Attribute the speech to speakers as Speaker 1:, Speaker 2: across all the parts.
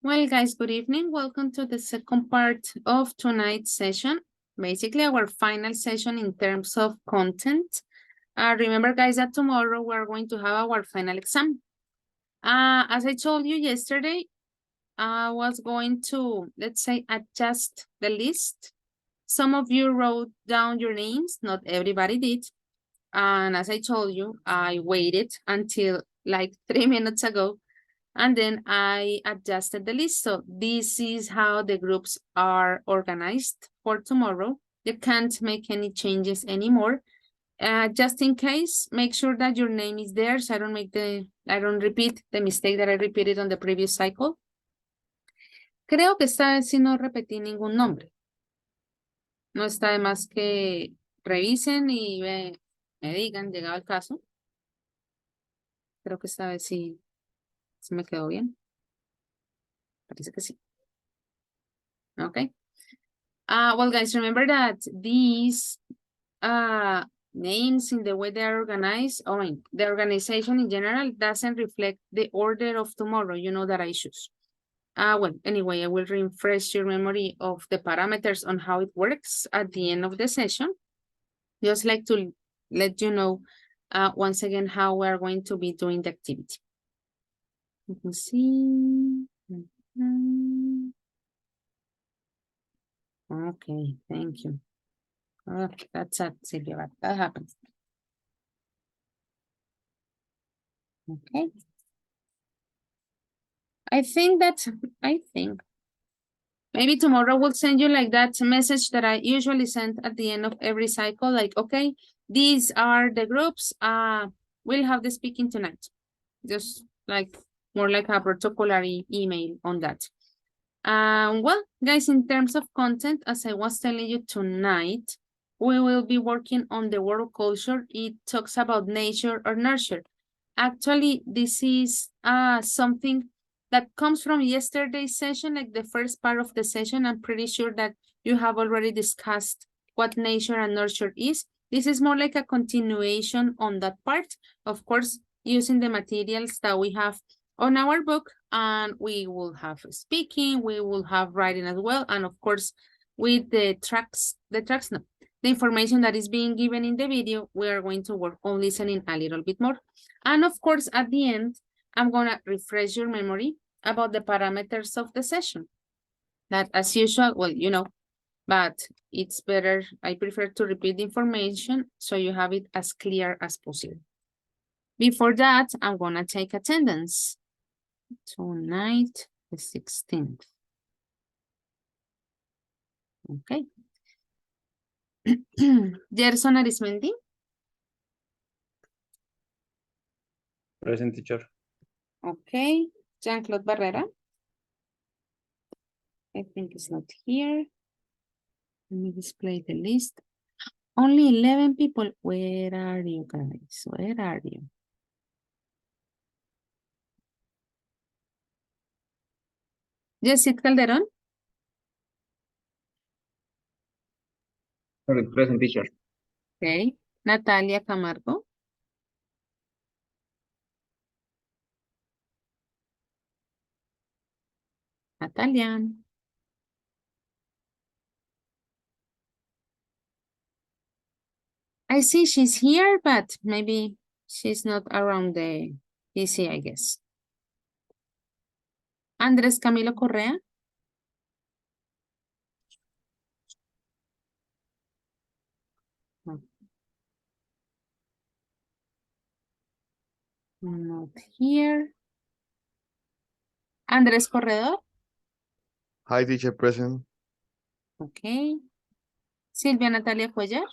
Speaker 1: Well, guys, good evening. Welcome to the second part of tonight's session. Basically, our final session in terms of content. Remember, guys, that tomorrow we're going to have our final exam. As I told you yesterday, I was going to, let's say, adjust the list. Some of you wrote down your names, not everybody did. And as I told you, I waited until like 3 minutes ago and then I adjusted the list. So this is how the groups are organized for tomorrow. You can't make any changes anymore. Just in case, make sure that your name is there so I don't repeat the mistake that I repeated on the previous cycle. Creo que esta vez sí no repetí ningún nombre. No está de más que revisen y me digan, llegado el caso. Creo que esta vez sí me quedó bien. Parece que sí. Okay. Well, guys, remember that these names in the way they are organized, the organization in general doesn't reflect the order of tomorrow, you know, that I choose. Well, anyway, I will refresh your memory of the parameters on how it works at the end of the session. Just like to let you know once again how we're going to be doing the activity. You can see. Okay, thank you. Oh, that's sad, Sylvia, but that happens. Okay. I think maybe tomorrow we'll send you like that message that I usually send at the end of every cycle, like, okay, these are the groups, we'll have the speaking tonight. Just like more like a protocolary email on that. Well, guys, in terms of content, as I was telling you tonight, we will be working on the world culture. It talks about nature or nurture. Actually, this is something that comes from yesterday's session, like the first part of the session. I'm pretty sure that you have already discussed what nature and nurture is. This is more like a continuation on that part, of course, using the materials that we have on our book, and we will have speaking, we will have writing as well, and of course, with the information that is being given in the video, we are going to work on listening a little bit more. And of course, at the end, I'm gonna refresh your memory about the parameters of the session. That as usual, well, you know, but it's better, I prefer to repeat the information so you have it as clear as possible. Before that, I'm gonna take attendance. Tonight, the 16th. Okay. Gerson Arismendi.
Speaker 2: Present, teacher.
Speaker 1: Okay. Jean-Claude Barrera. I think it's not here. Let me display the list. Only 11 people. Where are you guys? Where are you? Jessica Calderon.
Speaker 2: Sorry, present, teacher.
Speaker 1: Okay. Natalia Camargo. Natalia. I see she's here, but maybe she's not around the PC, I guess. Andrés Camilo Correa. Not here. Andrés Corredor.
Speaker 3: Hi, teacher, present.
Speaker 1: Okay. Silvia Natalia Cuellar.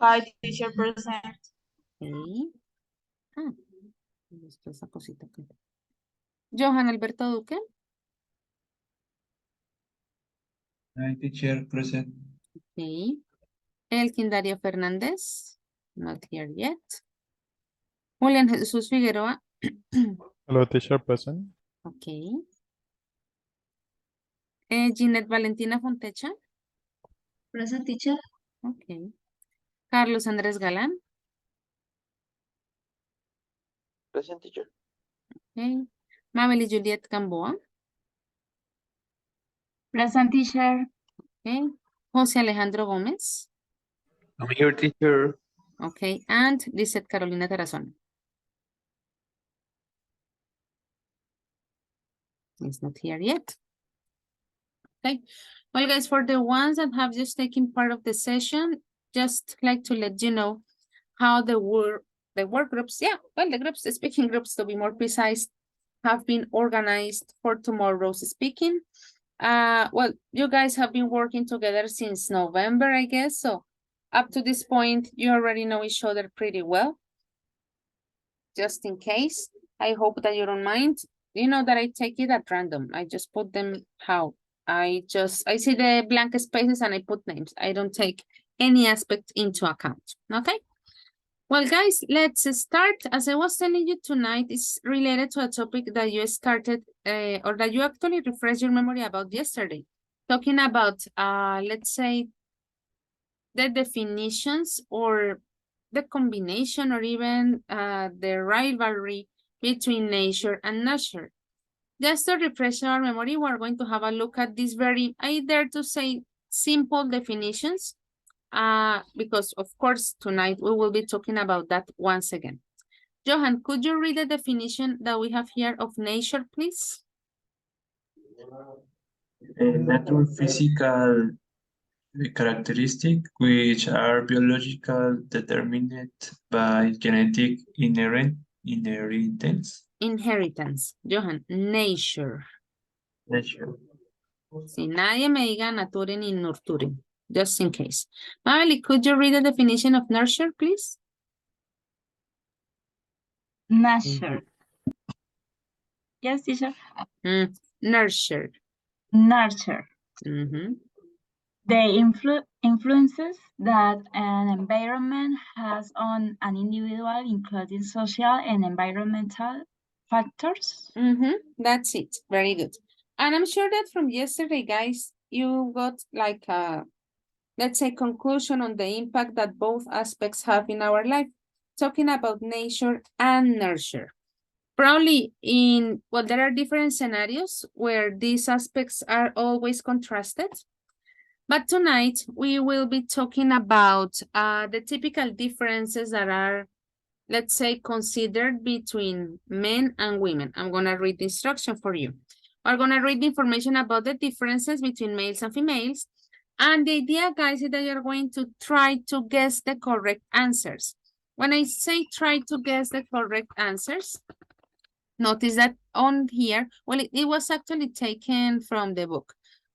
Speaker 4: Hi, teacher, present.
Speaker 1: Okay. Esa cosita aquí. Johan Alberto Duque.
Speaker 2: Hi, teacher, present.
Speaker 1: Okay. Elkin Darío Fernández. Not here yet. Julián Jesús Figueroa.
Speaker 5: Hello, teacher, present.
Speaker 1: Okay. Ginette Valentina Fontecha.
Speaker 4: Present, teacher.
Speaker 1: Okay. Carlos Andrés Galán.
Speaker 3: Present, teacher.
Speaker 1: Okay. Mabel Juliet Gamboa.
Speaker 4: Present, teacher.
Speaker 1: Okay. Jose Alejandro Gómez.
Speaker 2: I'm here, teacher.
Speaker 1: Okay. And Lizeth Carolina Tarazona. He's not here yet. Okay. Well, guys, for the ones that have just taken part of the session, just like to let you know how the work groups, the groups, the speaking groups to be more precise, have been organized for tomorrow's speaking. Well, you guys have been working together since November, I guess. So up to this point, you already know each other pretty well. Just in case, I hope that you don't mind. You know that I take it at random. I just put them how I see the blank spaces and I put names. I don't take any aspect into account. Okay. Well, guys, let's start. As I was telling you tonight, it's related to a topic that you started or that you actually refreshed your memory about yesterday. Talking about, let's say, the definitions or the combination or even the rivalry between nature and nurture. Just to refresh our memory, we're going to have a look at these very, I dare to say, simple definitions. Because of course, tonight we will be talking about that once again. Johan, could you read the definition that we have here of nature, please?
Speaker 2: Natural physical characteristics which are biological determined by genetic inheritance.
Speaker 1: Inheritance. Johan, nature.
Speaker 2: Nature.
Speaker 1: Si nadie me diga nature ni nurture, just in case. Mabel, could you read the definition of nurture, please?
Speaker 4: Nurture. Yes, teacher.
Speaker 1: Nurture.
Speaker 4: Nurture.
Speaker 1: Mm-hmm.
Speaker 4: The influences that an environment has on an individual, including social and environmental factors.
Speaker 1: That's it. Very good. And I'm sure that from yesterday, guys, you got like a, let's say, conclusion on the impact that both aspects have in our life, talking about nature and nurture. Probably well, there are different scenarios where these aspects are always contrasted. But tonight, we will be talking about the typical differences that are, let's say, considered between men and women. I'm going to read the instruction for you. We're going to read the information about the differences between males and females. And the idea, guys, is that you're going to try to guess the correct answers. When I say try to guess the correct answers, notice that on here, well, it was actually taken from the book.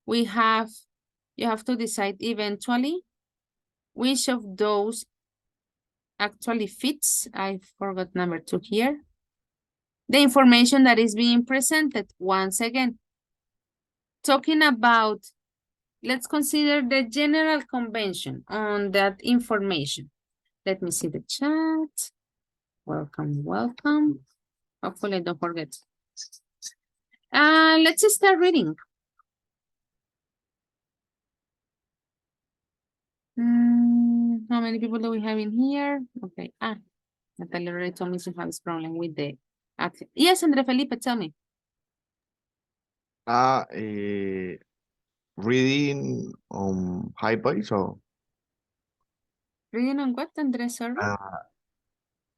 Speaker 1: You have to decide eventually which of those actually fits. I forgot number 2 here. The information that is being presented once again. Talking about, let's consider the general convention on that information. Let me see the chat. Welcome, welcome. Hopefully I don't forget. Let's start reading. How many people do we have in here? Okay. Natalia already told me she has a problem with the accent. Yes, Andre Felipe, tell me.
Speaker 3: Reading high voice or
Speaker 1: Reading on what, Andres, sorry?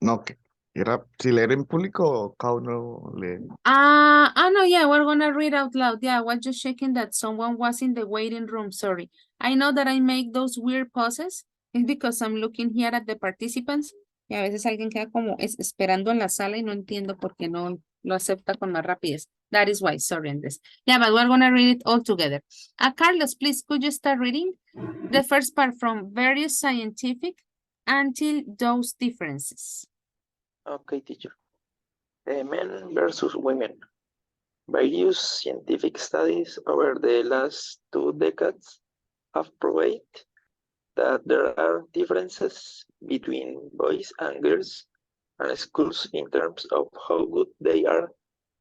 Speaker 3: no, que era si leer en público o cada uno lee.
Speaker 1: No, yeah, we're gonna read out loud. Yeah, I was just checking that someone was in the waiting room, sorry. I know that I make those weird pauses. It's because I'm looking here at the participants. Y a veces alguien queda como esperando en la sala y no entiendo por qué no lo acepta con más rapidez. That is why, sorry, Andres. Yeah, but we're gonna read it all together. Carlos, please, could you start reading? The first part from various scientific until those differences.
Speaker 6: Okay, teacher. Men versus women. Various scientific studies over the last 2 decades have proved that there are differences between boys and girls and schools in terms of how good they are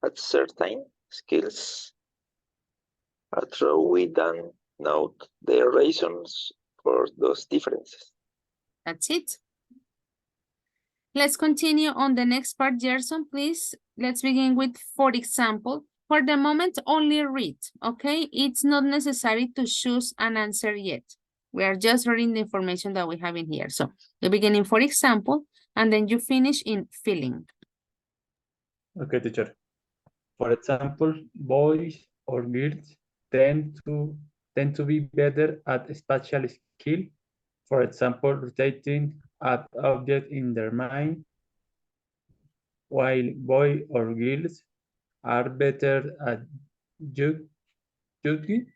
Speaker 6: at certain skills. Although we don't know the reasons for those differences.
Speaker 1: That's it. Let's continue on the next part, Gerson, please. let's begin with, for example, for the moment, only read, okay? It's not necessary to choose an answer yet. We are just reading the information that we have in here. So you begin in, for example, and then you finish in feeling.
Speaker 2: Okay, teacher. For example, boys or girls tend to be better at spatial skill. For example, rotating an object in their mind, while boys or girls are better at judging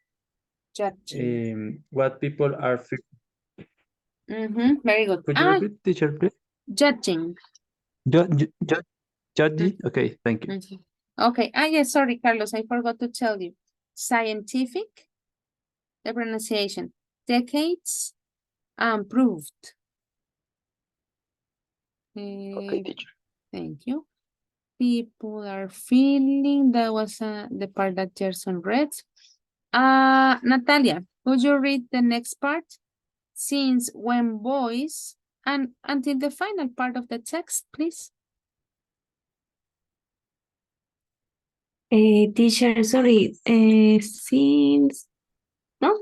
Speaker 1: Judging.
Speaker 2: what people are feeling.
Speaker 1: Very good.
Speaker 2: Could you repeat, teacher, please?
Speaker 1: Judging.
Speaker 2: Judging? Okay, thank you.
Speaker 1: Mhm. Okay. Yes, sorry, Carlos, I forgot to tell you. Scientific, the pronunciation. Decades, proved.
Speaker 6: Okay, teacher.
Speaker 1: Thank you. People are feeling, that was the part that Gerson read. Natalia, would you read the next part? Since when boys, and until the final part of the text, please.
Speaker 7: Teacher, sorry, since, no?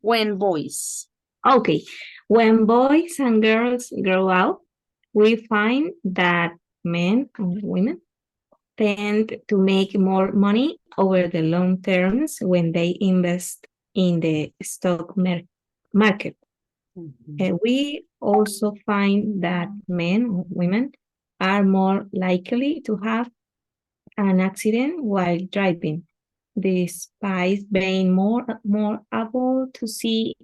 Speaker 1: When boys.
Speaker 7: Okay, when boys and girls grow up, we find that men and women tend to make more money over the long terms when they invest in the stock market. We also find that men or women are more likely to have an accident while driving, despite being more able to see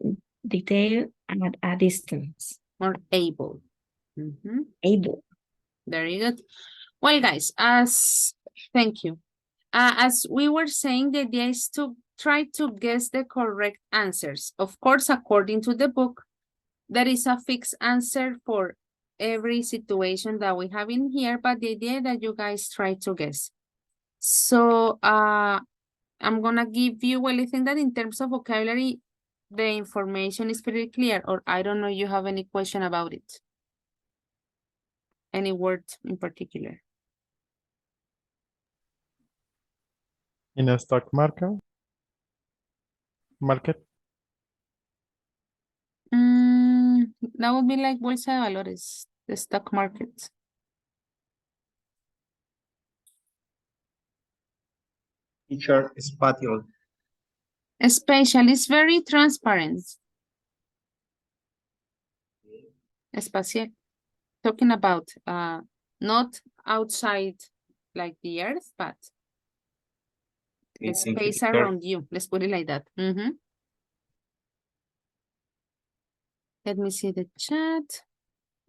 Speaker 7: detail at a distance.
Speaker 1: More able.
Speaker 7: Able.
Speaker 1: Very good. Well, guys, thank you. As we were saying, the idea is to try to guess the correct answers. Of course, according to the book, there is a fixed answer for every situation that we have in here, but the idea that you guys try to guess. So I'm gonna give you, well, I think that in terms of vocabulary, the information is pretty clear, or I don't know if you have any question about it. Any word in particular?
Speaker 5: In a stock market.
Speaker 1: That would be like bolsa de valores, the stock market.
Speaker 2: Teacher, spatial.
Speaker 1: Spatial is very transparent. Espacial. Talking about not outside like the earth, but the space around you. Let's put it like that. Let me see the chat.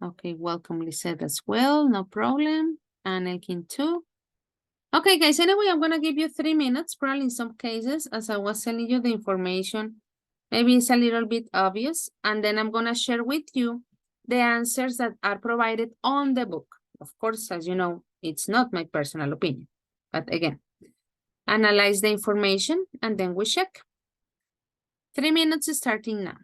Speaker 1: Okay, welcome Lisette as well, no problem. And Elkin too. Okay, guys, anyway, I'm gonna give you 3 minutes, probably in some cases, as I was telling you the information, maybe it's a little bit obvious, and then I'm gonna share with you the answers that are provided on the book. Of course, as you know, it's not my personal opinion, but again, analyze the information and then we check. 3 minutes starting now.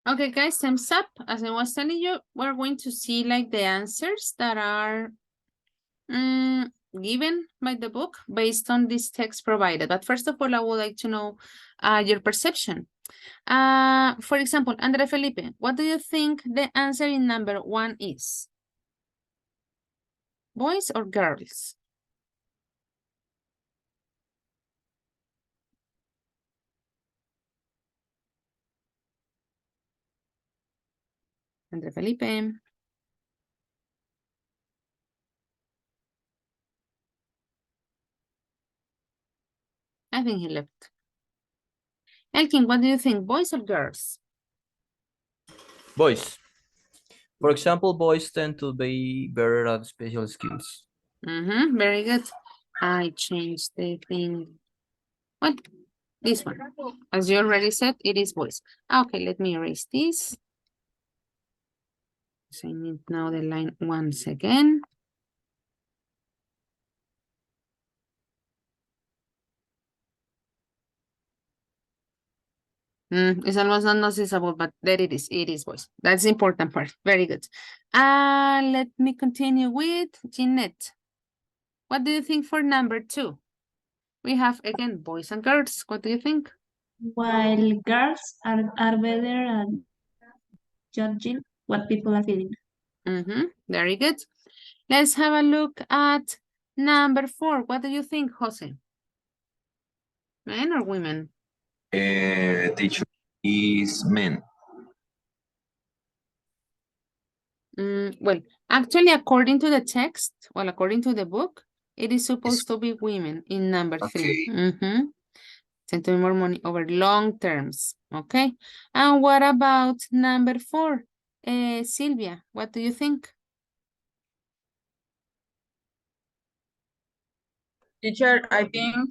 Speaker 1: Okay, guys, time's up. As I was telling you, we're going to see like the answers that are given by the book based on this text provided. But first of all, I would like to know your perception. For example, Andre Felipe, what do you think the answer in number 1 is? Boys or girls? Andre Felipe. I think he left. Elkin, what do you think, boys or girls?
Speaker 8: Boys. For example, boys tend to be better at special skills.
Speaker 1: Very good. I changed the thing. What? This one. As you already said, it is boys. Okay, let me erase this. So I need now the line once again. It's almost not noticeable, but there it is. It is boys. That's the important part. Very good. Let me continue with Jeanette. What do you think for number 2? We have, again, boys and girls. What do you think?
Speaker 4: While girls are better at judging what people are feeling.
Speaker 1: Very good. Let's have a look at number 4. What do you think, Jose? Men or women?
Speaker 9: Teacher is men.
Speaker 1: Well, actually, according to the text, well, according to the book, it is supposed to be women in number 3. Tend to be more money over long terms. Okay. And what about number 4? Sylvia, what do you think?
Speaker 10: Teacher, I think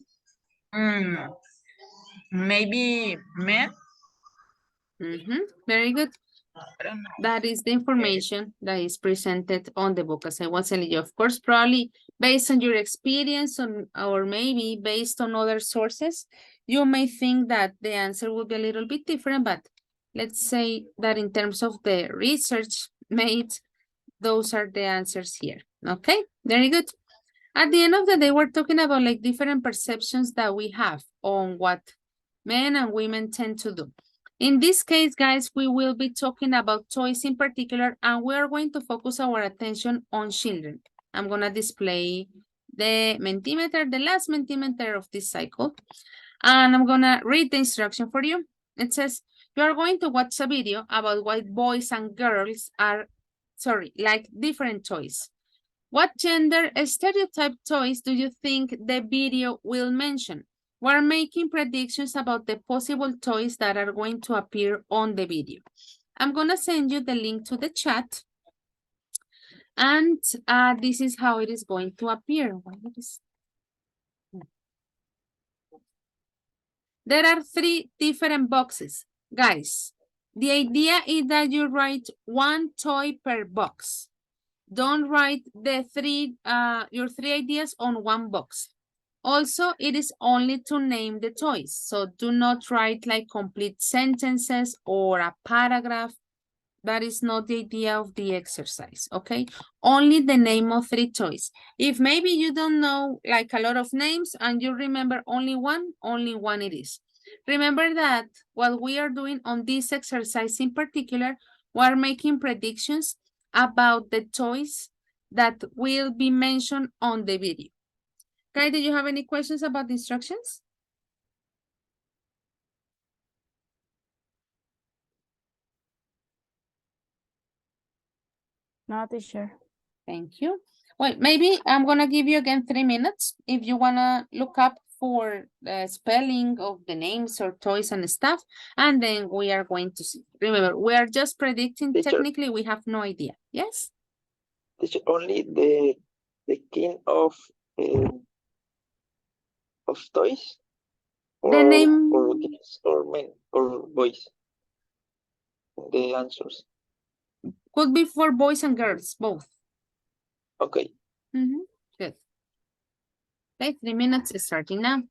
Speaker 10: maybe men.
Speaker 1: Very good.
Speaker 10: I don't know.
Speaker 1: That is the information that is presented on the book, as I was telling you. Of course, probably based on your experience or maybe based on other sources, you may think that the answer will be a little bit different, but let's say that in terms of the research made, those are the answers here. Okay, very good. At the end of the day, we're talking about like different perceptions that we have on what men and women tend to do. In this case, guys, we will be talking about toys in particular, and we are going to focus our attention on children. I'm going to display the Mentimeter, the last Mentimeter of this cycle, and I'm going to read the instruction for you. It says, you are going to watch a video about why boys and girls are, like different toys. What gender stereotype toys do you think the video will mention? We're making predictions about the possible toys that are going to appear on the video. I'm going to send you the link to the chat. And this is how it is going to appear. There are 3 different boxes. Guys, the idea is that you write 1 toy per box. Don't write the your 3 ideas on 1 box. Also, it is only to name the toys. So do not write like complete sentences or a paragraph. That is not the idea of the exercise, okay? Only the name of 3 toys. If maybe you don't know like a lot of names and you remember only one it is. Remember that what we are doing on this exercise in particular, we're making predictions about the toys that will be mentioned on the video. Okay, do you have any questions about the instructions?
Speaker 4: No, teacher.
Speaker 1: Thank you. Well, maybe I'm gonna give you again 3 minutes if you wanna look up for the spelling of the names or toys and stuff, and then we are going to see. Remember, we are just predicting.
Speaker 6: Teacher.
Speaker 1: Technically, we have no idea. Yes?
Speaker 6: Teacher, only the king of toys?
Speaker 1: The name-
Speaker 6: or girls or men or boys? The answers.
Speaker 1: Could be for boys and girls, both.
Speaker 6: Okay.
Speaker 1: Good. Okay, 3 minutes starting now.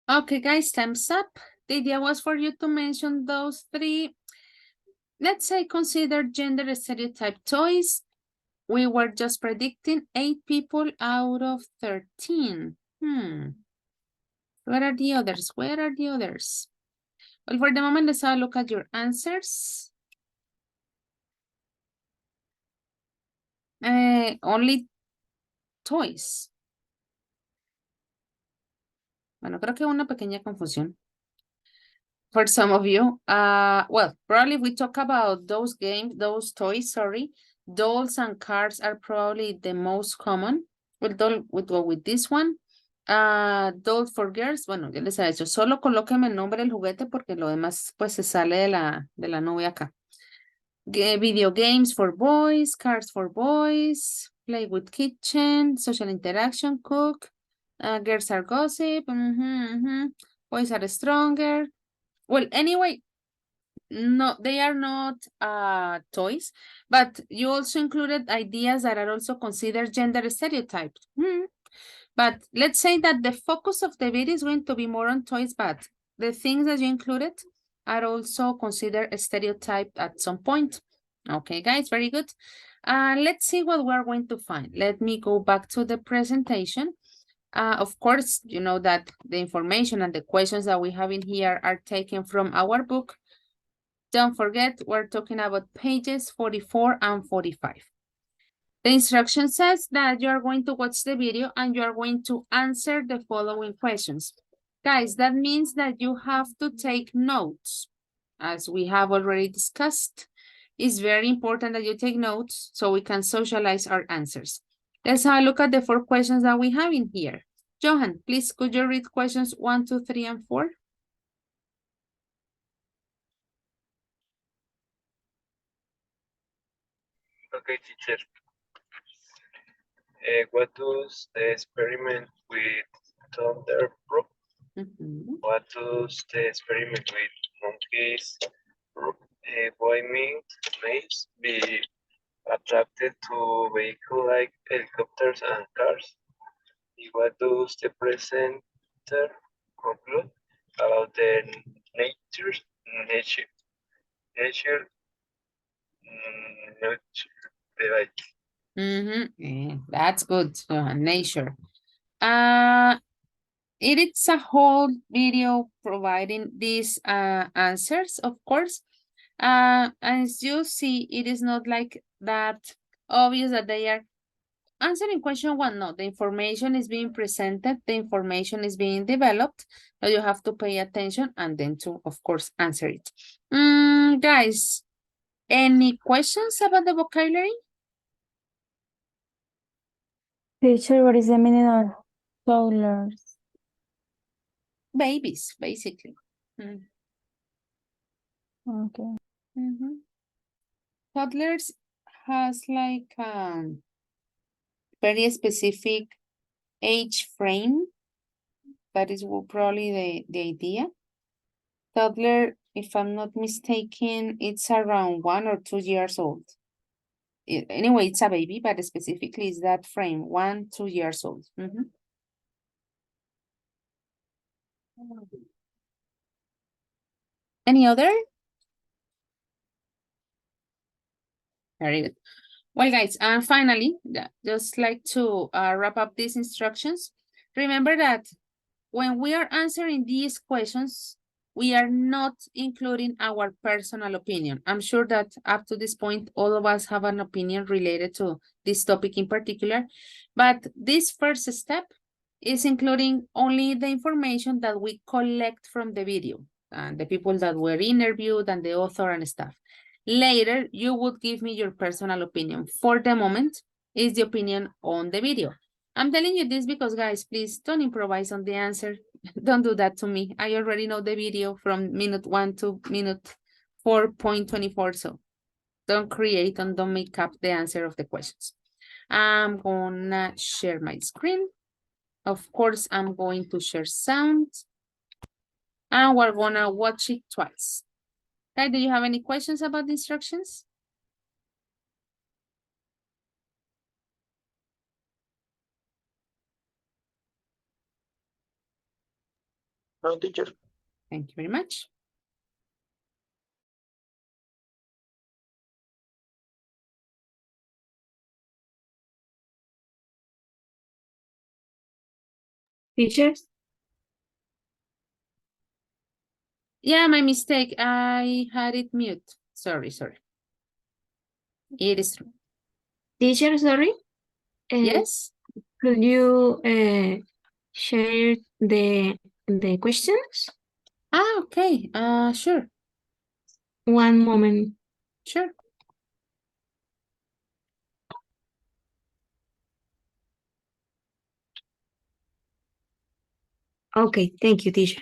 Speaker 1: Okay, guys, time's up. The idea was for you to mention those three, let's say, consider gender stereotype toys. We were just predicting 8 people out of 13. Where are the others? Where are the others? Well, for the moment, let's have a look at your answers. Only toys. Bueno, creo que una pequeña confusión. For some of you, well, probably we talk about those games, those toys, sorry, dolls and cars are probably the most common. We'll go with this one. Doll for girls, bueno, ya les he dicho, solo colóqueme el nombre del juguete porque lo demás pues se sale de la nube acá. Video games for boys, cars for boys, play with kitchen, social interaction, cook, girls are gossip, boys are stronger. Well, anyway, no, they are not toys, but you also included ideas that are also considered gender stereotypes. But let's say that the focus of the video is going to be more on toys, but the things that you included are also considered stereotyped at some point. Okay, guys, very good. Let's see what we're going to find. Let me go back to the presentation. Of course, you know that the information and the questions that we have in here are taken from our book. Don't forget, we're talking about pages 44 and 45. The instruction says that you are going to watch the video and you are going to answer the following questions. Guys, that means that you have to take notes. As we have already discussed, it's very important that you take notes so we can socialize our answers. Let's have a look at the 4 questions that we have in here. Johan, please, could you read questions 1, 2, 3, and 4?
Speaker 11: Okay, teacher. What does the experiment with thunder prove? What does the experiment with monkeys prove? Why males be attracted to vehicles like helicopters and cars? What does the presenter conclude about the nature divide?
Speaker 1: That's good, nature. It is a whole video providing these answers, of course. As you see, it is not like that obvious that they are answering question 1. No, the information is being presented, the information is being developed, so you have to pay attention and then to, of course, answer it. Guys, any questions about the vocabulary?
Speaker 12: Teacher, what is the meaning of toddlers?
Speaker 1: Babies, basically.
Speaker 12: Okay.
Speaker 1: Toddlers has like very specific age frame. That is probably the idea. Toddler, if I'm not mistaken, it's around 1 or 2 years old. Anyway, it's a baby, but specifically it's that frame, 1, 2 years old. Any other? Very good. Well, guys, and finally, just like to wrap up these instructions. Remember that when we are answering these questions, we are not including our personal opinion. I'm sure that up to this point, all of us have an opinion related to this topic in particular, but this first step is including only the information that we collect from the video and the people that were interviewed and the author and stuff. Later, you would give me your personal opinion. For the moment, is the opinion on the video. I'm telling you this because, guys, please don't improvise on the answer. Don't do that to me. I already know the video from minute 1 to minute 4.24, so don't create and don't make up the answer of the questions. I'm gonna share my screen. Of course, I'm going to share sound. And we're gonna watch it twice. Okay, do you have any questions about the instructions?
Speaker 6: No, teacher.
Speaker 1: Thank you very much.
Speaker 7: Teachers?
Speaker 1: Yeah, my mistake. I had it mute. Sorry. It is true.
Speaker 7: Teacher, sorry?
Speaker 1: Yes?
Speaker 7: Could you share the questions?
Speaker 1: Okay. Sure.
Speaker 7: One moment.
Speaker 1: Sure.
Speaker 7: Okay, thank you, teacher.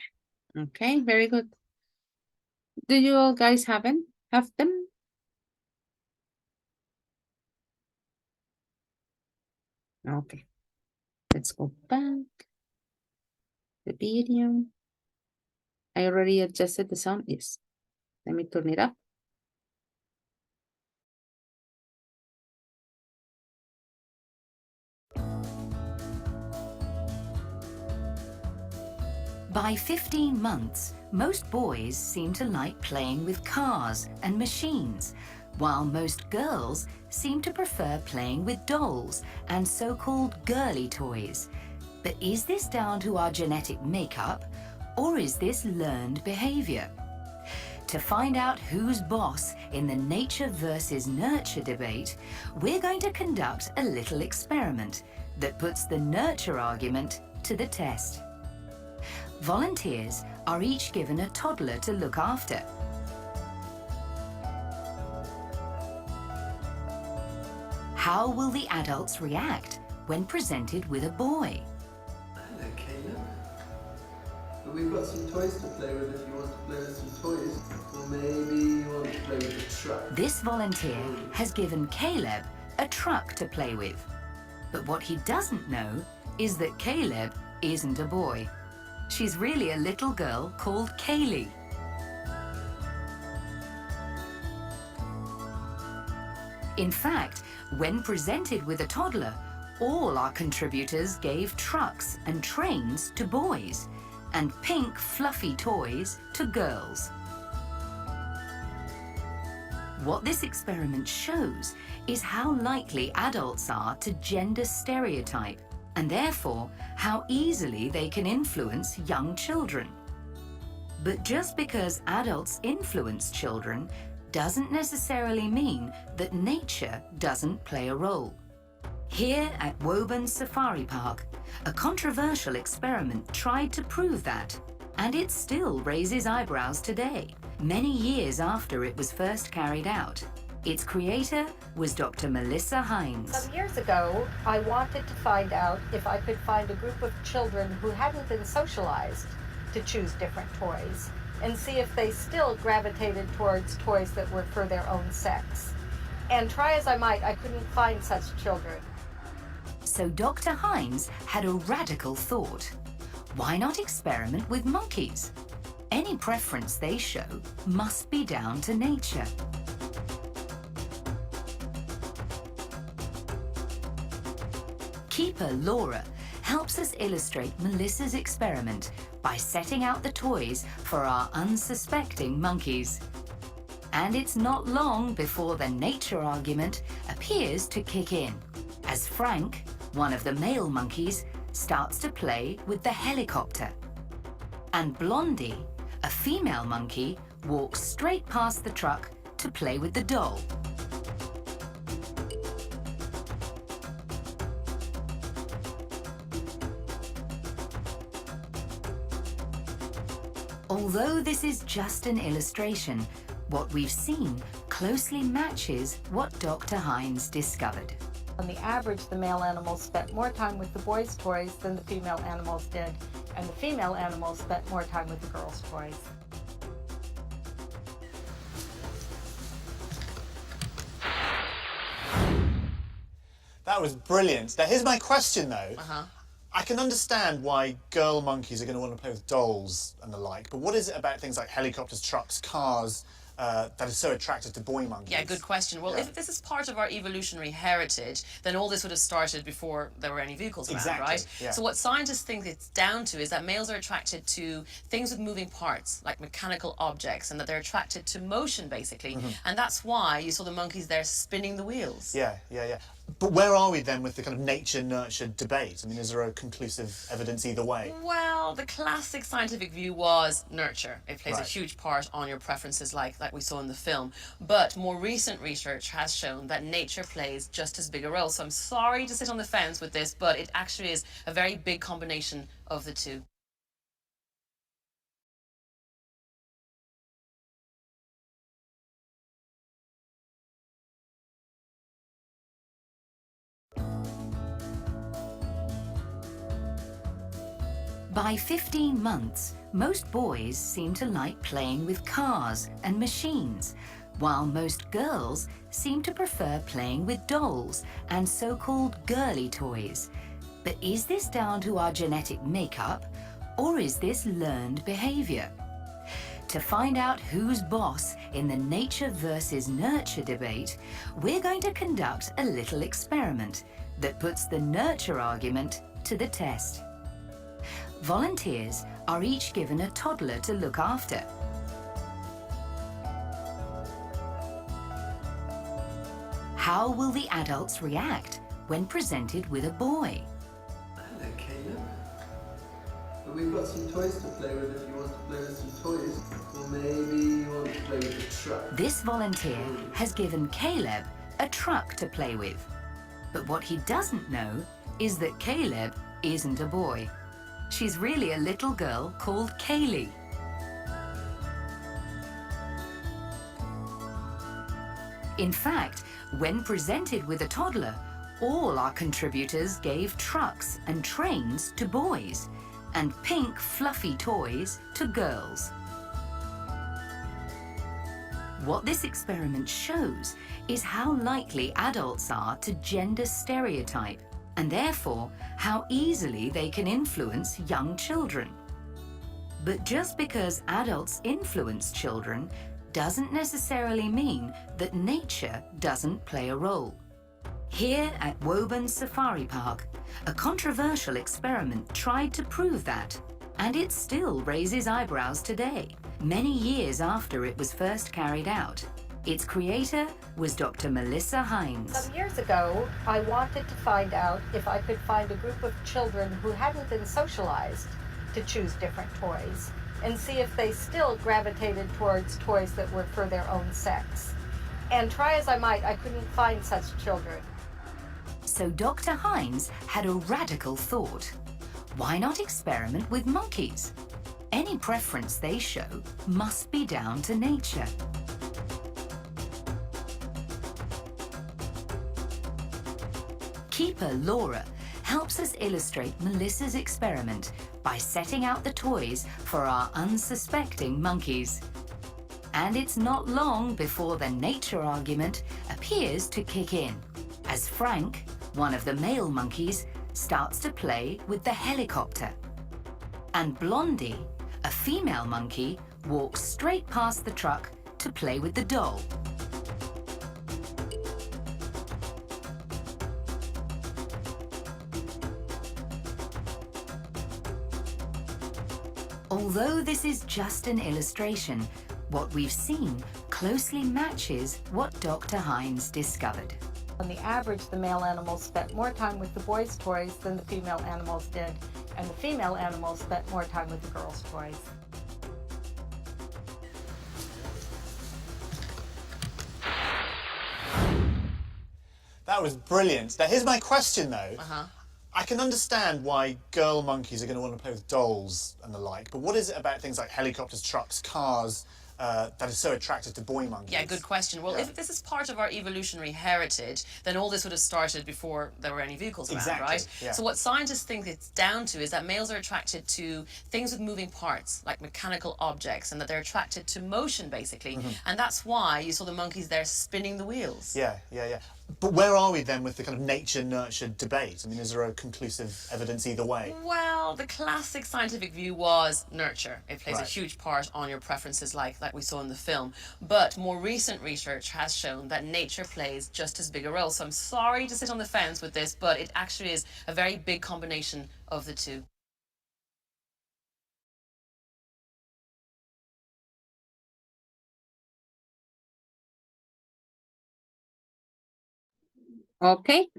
Speaker 1: Okay, very good. Do you all guys have them? Okay. Let's go back. The video. I already adjusted the sound. Yes. Let me turn it up.
Speaker 13: By 15 months, most boys seem to like playing with cars and machines, while most girls seem to prefer playing with dolls and so-called girly toys. But is this down to our genetic makeup, or is this learned behavior? To find out who's boss in the nature versus nurture debate, we're going to conduct a little experiment that puts the nurture argument to the test. Volunteers are each given a toddler to look after. How will the adults react when presented with a boy?
Speaker 14: Hello, Caleb. We've got some toys to play with if you want to play with some toys. Or maybe you want to play with a truck.
Speaker 13: This volunteer has given Caleb a truck to play with. But what he doesn't know is that Caleb isn't a boy. She's really a little girl called Kaylee. In fact, when presented with a toddler, all our contributors gave trucks and trains to boys and pink fluffy toys to girls. What this experiment shows is how likely adults are to gender stereotype, and therefore how easily they can influence young children. But just because adults influence children doesn't necessarily mean that nature doesn't play a role. Here at Woburn Safari Park, a controversial experiment tried to prove that, and it still raises eyebrows today, many years after it was first carried out. Its creator was Dr. Melissa Hines.
Speaker 15: Some years ago, I wanted to find out if I could find a group of children who hadn't been socialized to choose different toys and see if they still gravitated towards toys that were for their own sex. And try as I might, I couldn't find such children.
Speaker 13: So Dr. Hines had a radical thought. Why not experiment with monkeys? Any preference they show must be down to nature. Keeper Laura helps us illustrate Melissa's experiment by setting out the toys for our unsuspecting monkeys. And it's not long before the nature argument appears to kick in, as Frank, one of the male monkeys, starts to play with the helicopter. And Blondie, a female monkey, walks straight past the truck to play with the doll. Although this is just an illustration, what we've seen closely matches what Dr. Hines discovered.
Speaker 15: On the average, the male animals spent more time with the boys' toys than the female animals did, and the female animals spent more time with the girls' toys.
Speaker 16: That was brilliant. Now, here's my question, though. I can understand why girl monkeys are going to want to play with dolls and the like, but what is it about things like helicopters, trucks, cars that is so attracted to boy monkeys?
Speaker 17: Yeah, good question. Well, if this is part of our evolutionary heritage, then all this would have started before there were any vehicles around, right?
Speaker 16: Yeah.
Speaker 17: So what scientists think it's down to is that males are attracted to things with moving parts, like mechanical objects, and that they're attracted to motion, basically. And that's why you saw the monkeys there spinning the wheels.
Speaker 16: Yeah. But where are we then with the kind of nature-nurture debate? I mean, is there a conclusive evidence either way?
Speaker 17: Well, the classic scientific view was nurture. It plays a
Speaker 16: Right.
Speaker 17: huge part on your preferences like we saw in the film. But more recent research has shown that nature plays just as big a role. So I'm sorry to sit on the fence with this, but it actually is a very big combination of the two.
Speaker 13: By 15 months, most boys seem to like playing with cars and machines, while most girls seem to prefer playing with dolls and so-called girly toys. But is this down to our genetic makeup, or is this learned behavior? To find out who's boss in the nature versus nurture debate, we're going to conduct a little experiment that puts the nurture argument to the test. Volunteers are each given a toddler to look after. How will the adults react when presented with a boy?
Speaker 14: Hello, Caleb. But we've got some toys to play with if you want to play with some toys. Or maybe you want to play with a truck.
Speaker 13: This volunteer has given Caleb a truck to play with. But what he doesn't know is that Caleb isn't a boy. She's really a little girl called Kaylee. In fact, when presented with a toddler, all our contributors gave trucks and trains to boys and pink fluffy toys to girls. What this experiment shows is how likely adults are to gender stereotype, and therefore how easily they can influence young children. But just because adults influence children doesn't necessarily mean that nature doesn't play a role. Here at Woburn Safari Park, a controversial experiment tried to prove that, and it still raises eyebrows today, many years after it was first carried out. Its creator was Dr. Melissa Hines.
Speaker 15: Some years ago, I wanted to find out if I could find a group of children who hadn't been socialized to choose different toys and see if they still gravitated towards toys that were for their own sex. And try as I might, I couldn't find such children.
Speaker 13: So Dr. Hines had a radical thought. Why not experiment with monkeys? Any preference they show must be down to nature. Keeper Laura helps us illustrate Melissa's experiment by setting out the toys for our unsuspecting monkeys. And it's not long before the nature argument appears to kick in, as Frank, one of the male monkeys, starts to play with the helicopter. And Blondie, a female monkey, walks straight past the truck to play with the doll. Although this is just an illustration, what we've seen closely matches what Dr. Hines discovered.
Speaker 15: On the average, the male animals spent more time with the boys' toys than the female animals did, and the female animals spent more time with the girls' toys.
Speaker 16: That was brilliant. Now, here's my question, though. I can understand why girl monkeys are going to want to play with dolls and the like, but what is it about things like helicopters, trucks, cars that is so attractive to boy monkeys?
Speaker 17: Yeah, good question. Well, if this is part of our evolutionary heritage, then all this would have started before there were any vehicles around, right?
Speaker 16: Yeah.
Speaker 17: So what scientists think it's down to is that males are attracted to things with moving parts, like mechanical objects, and that they're attracted to motion, basically. And that's why you saw the monkeys there spinning the wheels.
Speaker 16: Yeah. But where are we then with the kind of nature-nurture debate? I mean, is there a conclusive evidence either way?
Speaker 17: Well, the classic scientific view was nurture. It plays a
Speaker 16: Right.
Speaker 17: huge part on your preferences like we saw in the film. But more recent research has shown that nature plays just as big a role. So I'm sorry to sit on the fence with this, but it actually is a very big combination of the two.
Speaker 1: Okay.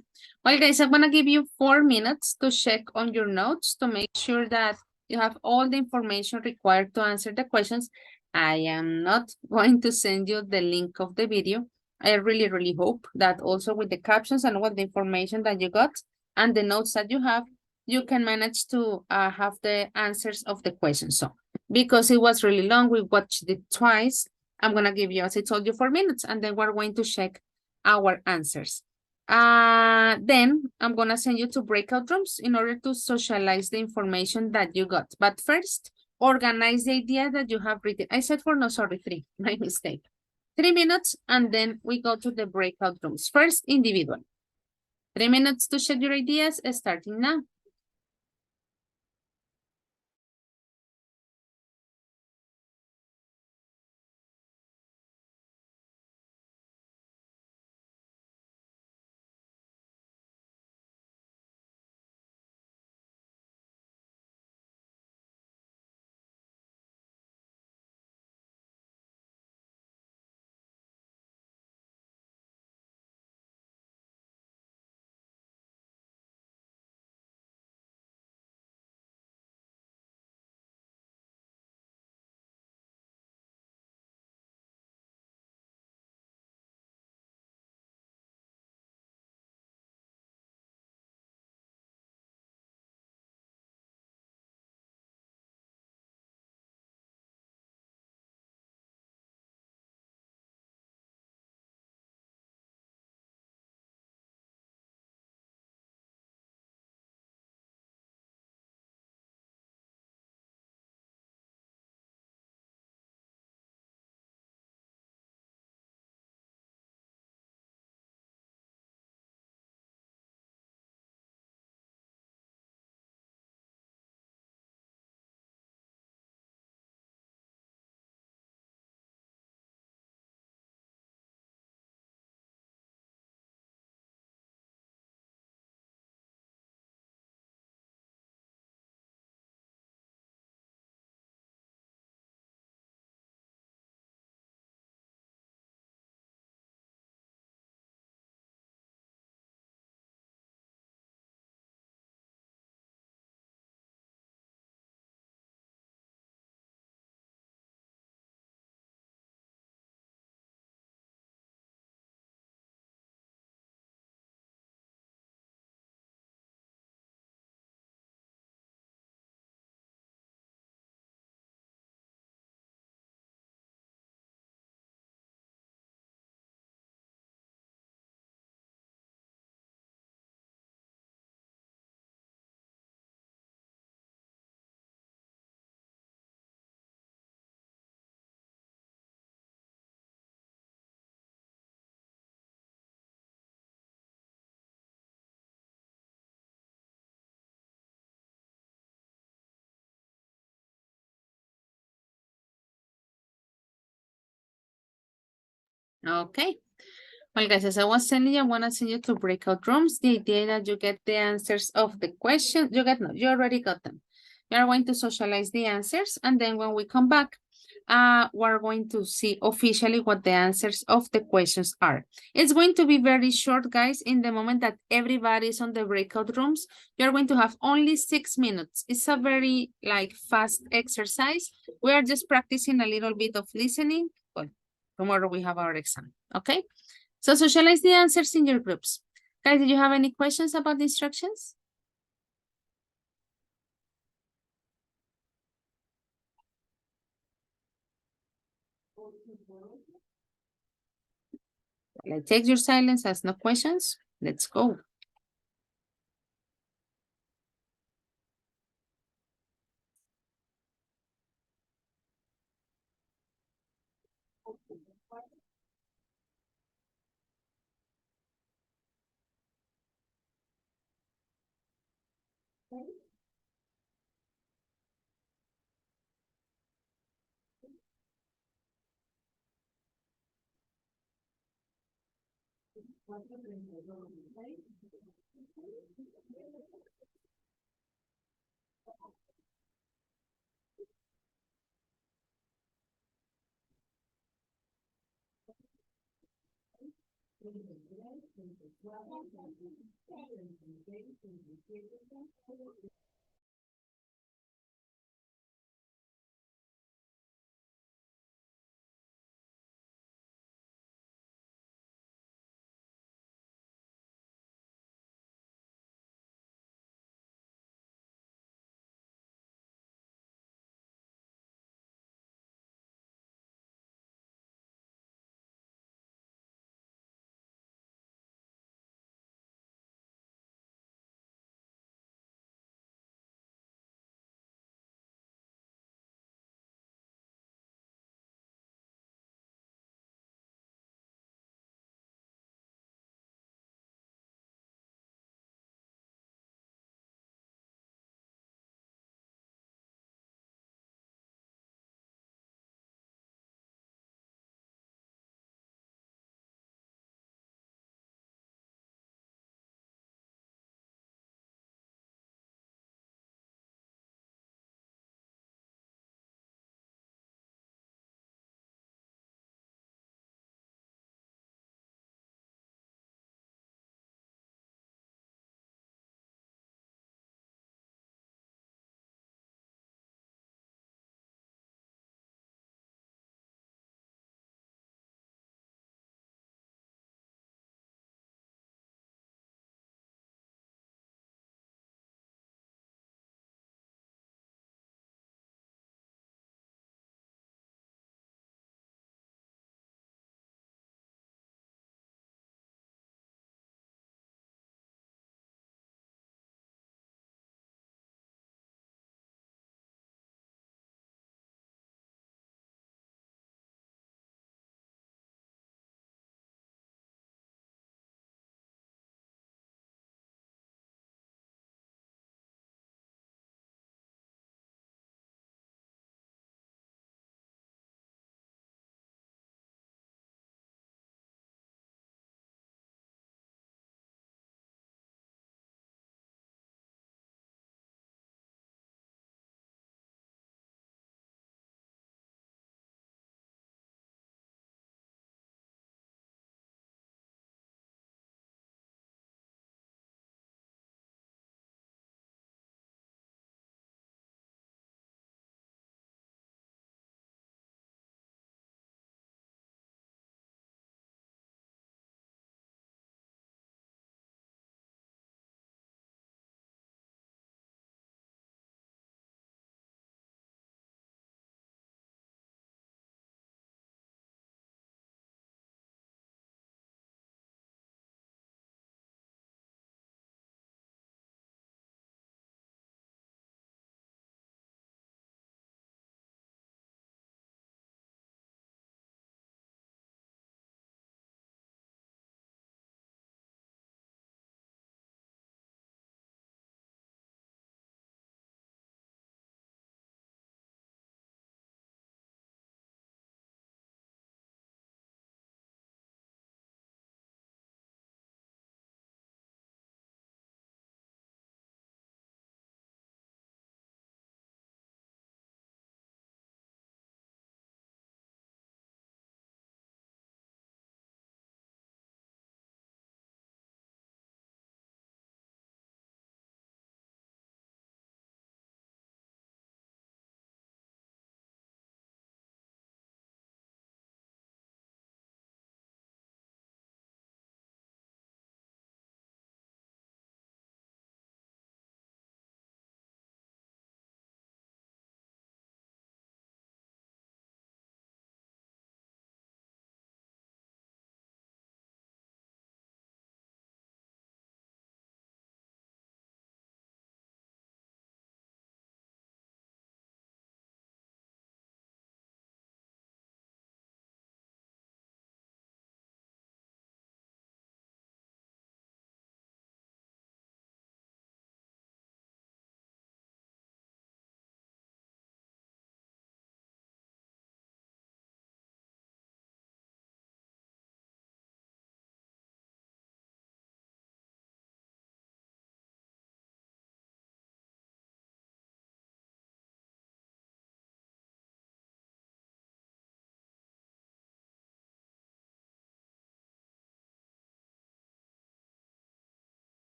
Speaker 1: Well, guys, I'm gonna give you 4 minutes to check on your notes to make sure that you have all the information required to answer the questions. I am not going to send you the link of the video. I really, really hope that also with the captions and with the information that you got and the notes that you have, you can manage to have the answers of the questions. So, because it was really long, we watched it twice. I'm gonna give you, as I told you, 4 minutes, and then we're going to check our answers. Then I'm gonna send you to breakout rooms in order to socialize the information that you got. But first, organize the idea that you have written. I said 4, no, sorry, 3, my mistake. 3 minutes, and then we go to the breakout rooms. First, individual. 3 minutes to share your ideas, starting now. Okay. Well, guys, as I was telling you, I want to send you to breakout rooms. The idea that you get the answers of the question, you already got them. You are going to socialize the answers, and then when we come back, we're going to see officially what the answers of the questions are. It's going to be very short, guys. In the moment that everybody is on the breakout rooms, you're going to have only 6 minutes. It's a very fast exercise. We are just practicing a little bit of listening. Well, tomorrow we have our exam, okay? So socialize the answers in your groups. Guys, do you have any questions about the instructions? Let's take your silence as no questions. Let's go.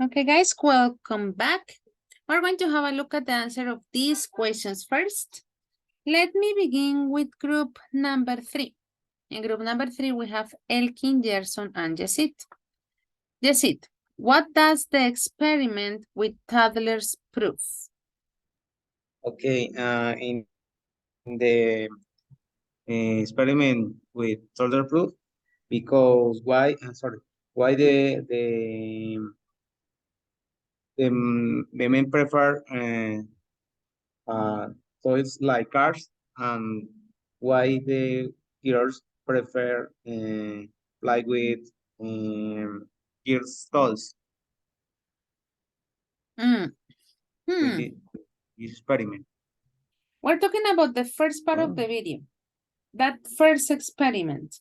Speaker 1: Okay, guys, welcome back. We're going to have a look at the answer of these questions first. Let me begin with group number 3. In group number 3, we have Elkin, Gerson, and Yesid. Yesid, what does the experiment with toddlers prove?
Speaker 18: Okay, in the experiment with solder proof, because why? Sorry, why the men prefer toys like cars, and why the girls prefer like with girls toys
Speaker 1: Mm.
Speaker 18: with this experiment.
Speaker 1: We're talking about the first part of the video, that first experiment.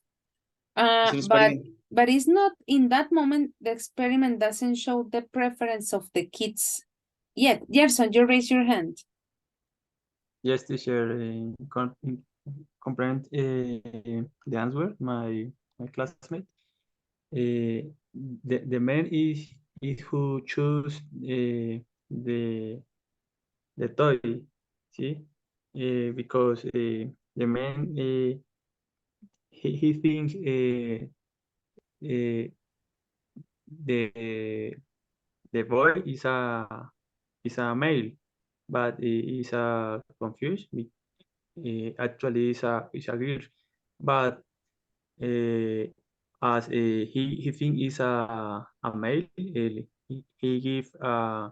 Speaker 18: It's an experiment.
Speaker 1: But it's not in that moment, the experiment doesn't show the preference of the kids yet. Gerson, you raise your hand.
Speaker 2: Yes, teacher, comprehend the answer, my classmate. The man is who choose the toy, see, because the man he thinks the boy is a male, but he is confused. Actually, is a girl, but as he think is a male, he give a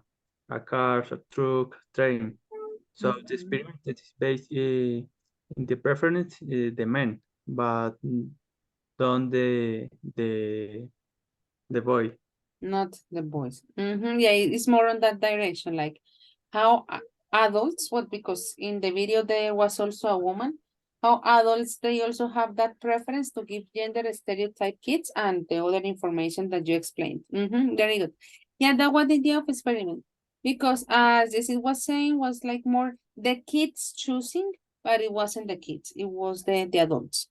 Speaker 2: car, a truck, train. So the experiment that is based in the preference the men, but don't the boy.
Speaker 1: Not the boys. Yeah, it's more on that direction, like how adults, because in the video there was also a woman, how adults, they also have that preference to give gender stereotype kids and the other information that you explained. Very good. Yeah, that was the idea of experiment. Because as it was saying, was like more the kids choosing, but it wasn't the kids, it was the adults.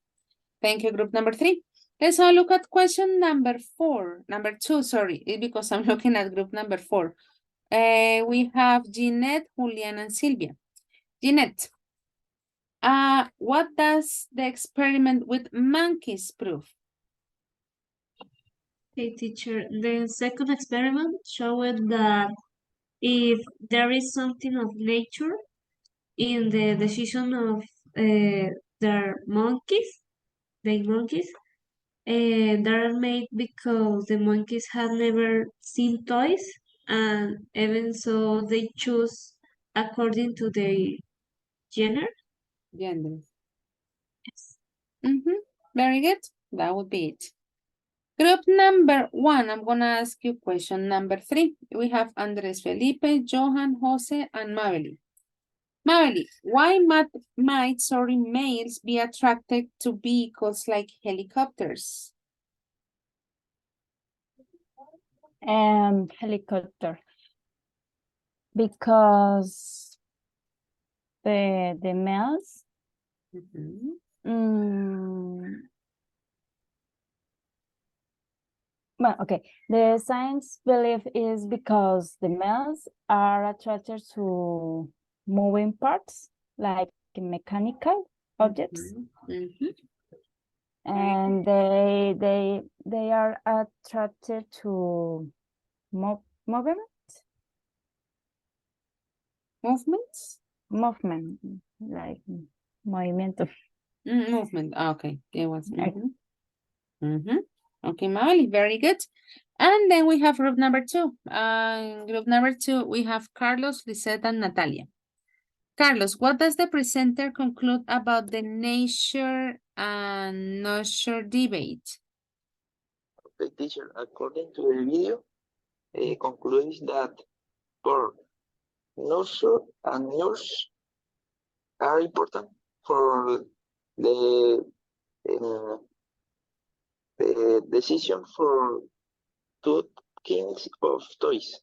Speaker 1: Thank you, group number 3. Let's now look at question number 2, sorry, because I'm looking at group number 4. We have Jeanette, Julian, and Sylvia. Jeanette, what does the experiment with monkeys prove?
Speaker 4: Okay, teacher, the second experiment showed that if there is something of nature in the decision of their monkeys, that are made because the monkeys have never seen toys, and even so they choose according to their gender.
Speaker 1: Gender. Yes. Very good. That would be it. Group number 1, I'm going to ask you question number 3. We have Andres Felipe, Johan, Jose, and Mabeli. Mabeli, why might males be attracted to vehicles like helicopters?
Speaker 12: Helicopter. Because the males well, okay. The science belief is because the males are attracted to moving parts, like mechanical objects. And they are attracted to movement. Movement, like movimiento.
Speaker 1: Movement. Okay. It was. Okay, Mali, very good. And then we have group number 2. Group number 2, we have Carlos, Lisette, and Natalia. Carlos, what does the presenter conclude about the nature and nurture debate?
Speaker 6: Okay, teacher, according to the video, it concludes that for nurture and nurse are important for the decision for two kinds of toys.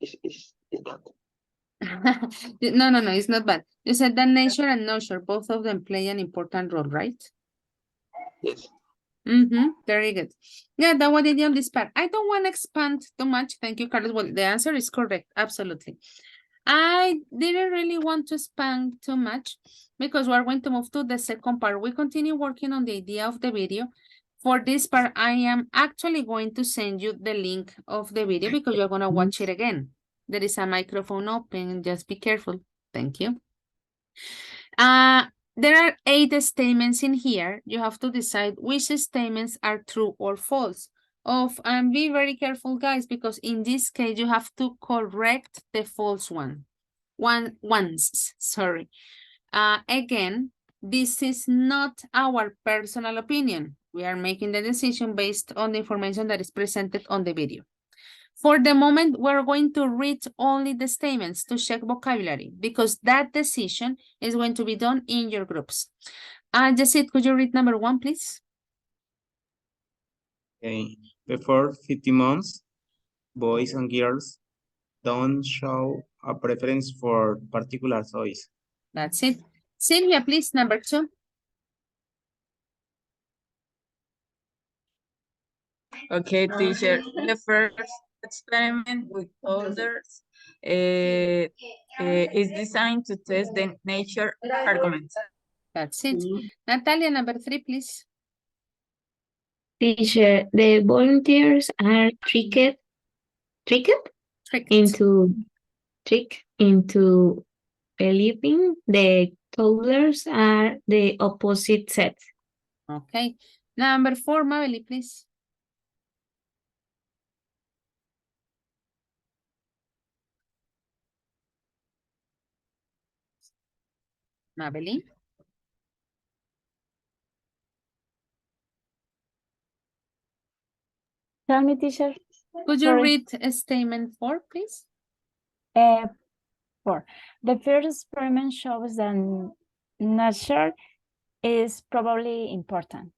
Speaker 6: Is that?
Speaker 1: No, it's not bad. You said that nature and nurture, both of them play an important role, right?
Speaker 6: Yes.
Speaker 1: Very good. Yeah, that was the on this part. I don't want to expand too much. Thank you, Carlos. Well, the answer is correct. Absolutely. I didn't really want to expand too much because we're going to move to the second part. We continue working on the idea of the video. For this part, I am actually going to send you the link of the video because you're going to watch it again. There is a microphone open. Just be careful. Thank you. There are 8 statements in here. You have to decide which statements are true or false. And be very careful, guys, because in this case, you have to correct the false ones, sorry. Again, this is not our personal opinion. We are making the decision based on the information that is presented on the video. For the moment, we're going to read only the statements to check vocabulary because that decision is going to be done in your groups. Jacid, could you read number 1, please?
Speaker 18: Okay. Before 50 months, boys and girls don't show a preference for particular toys.
Speaker 1: That's it. Sylvia, please, number 2.
Speaker 10: Okay, teacher. The first experiment with toddlers is designed to test the nature arguments.
Speaker 1: That's it. Natalia, number 3, please.
Speaker 7: Teacher, the volunteers are tricked into believing the toddlers are the opposite sex.
Speaker 1: Okay. Number 4, Mabel, please. Mabel.
Speaker 12: Tell me, teacher.
Speaker 1: Could you
Speaker 12: Sorry.
Speaker 1: read statement 4, please?
Speaker 12: 4. The first experiment shows that nature is probably important.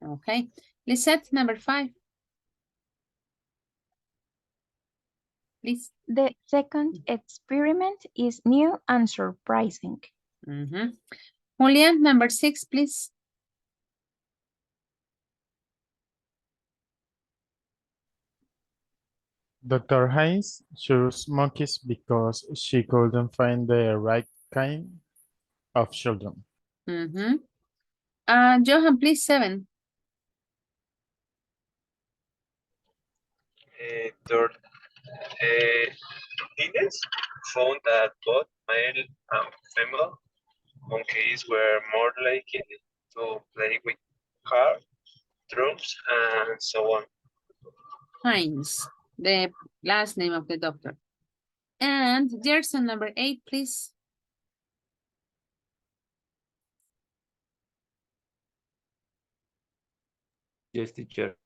Speaker 1: Okay. Lisette, number 5. Please.
Speaker 19: The second experiment is new and surprising.
Speaker 1: Julian, number 6, please.
Speaker 5: Dr. Hayes chose monkeys because she couldn't find the right kind of children.
Speaker 1: Johan, please, 7.
Speaker 11: Third, Ines found that both male and female monkeys were more likely to play with cars, drums, and so on.
Speaker 1: Hines, the last name of the doctor. And Gerson, number 8, please.
Speaker 2: Yes, teacher.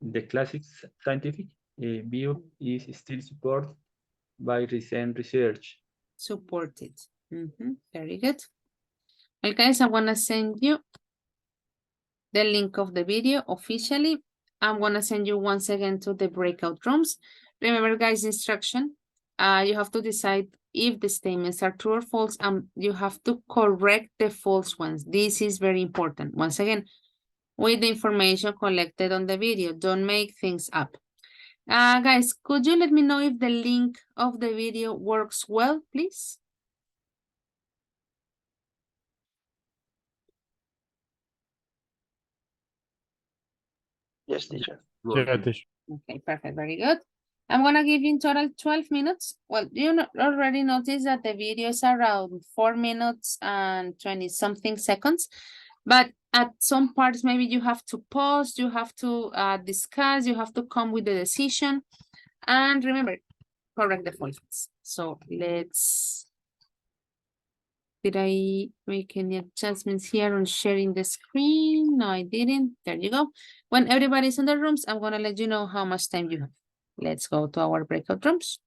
Speaker 2: The classic scientific view is still supported by recent research.
Speaker 1: Supported. Very good. Well, guys, I want to send you the link of the video officially. I'm going to send you once again to the breakout rooms. Remember, guys, instruction. You have to decide if the statements are true or false, and you have to correct the false ones. This is very important. Once again, with the information collected on the video, don't make things up. Guys, could you let me know if the link of the video works well, please?
Speaker 6: Yes, teacher.
Speaker 5: Yeah, teacher.
Speaker 1: Okay, perfect. Very good. I'm going to give you in total 12 minutes. Well, you already noticed that the video is around 4 minutes and 20 something seconds. But at some parts, maybe you have to pause, you have to discuss, you have to come with the decision. And remember, correct the false. So let's... Did I make any adjustments here on sharing the screen? No, I didn't. There you go. When everybody's in the rooms, I'm going to let you know how much time you have. Let's go to our breakout rooms.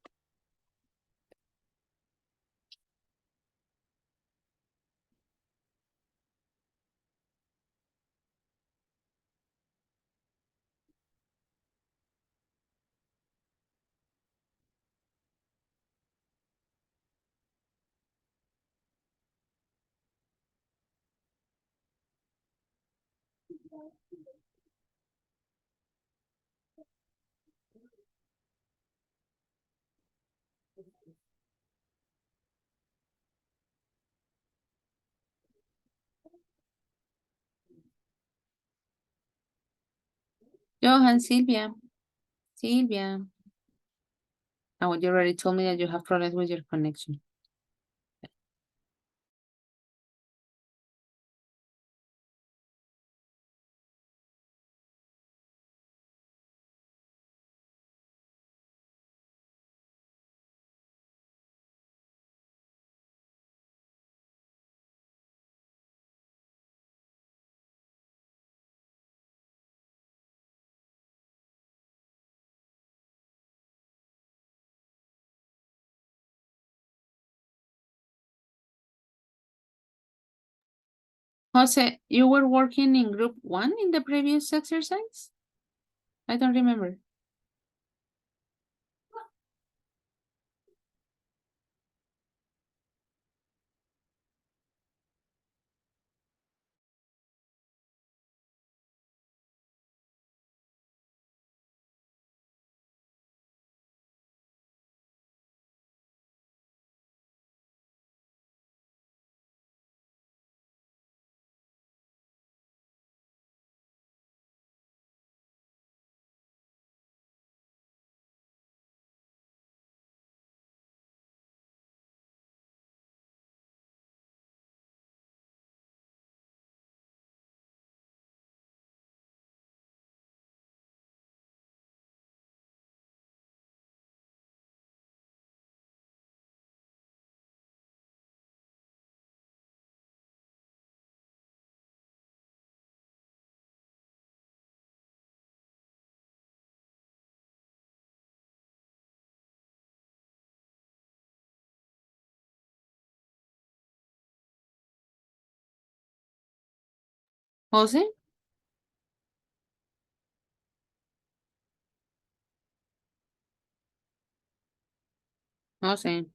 Speaker 1: Johan, Silvia. Silvia. Oh, you already told me that you have problems with your connection. Jose, you were working in group 1 in the previous exercise? I don't remember. Jose? Jose.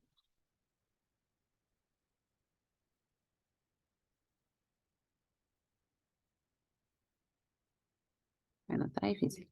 Speaker 1: Bueno, está difícil.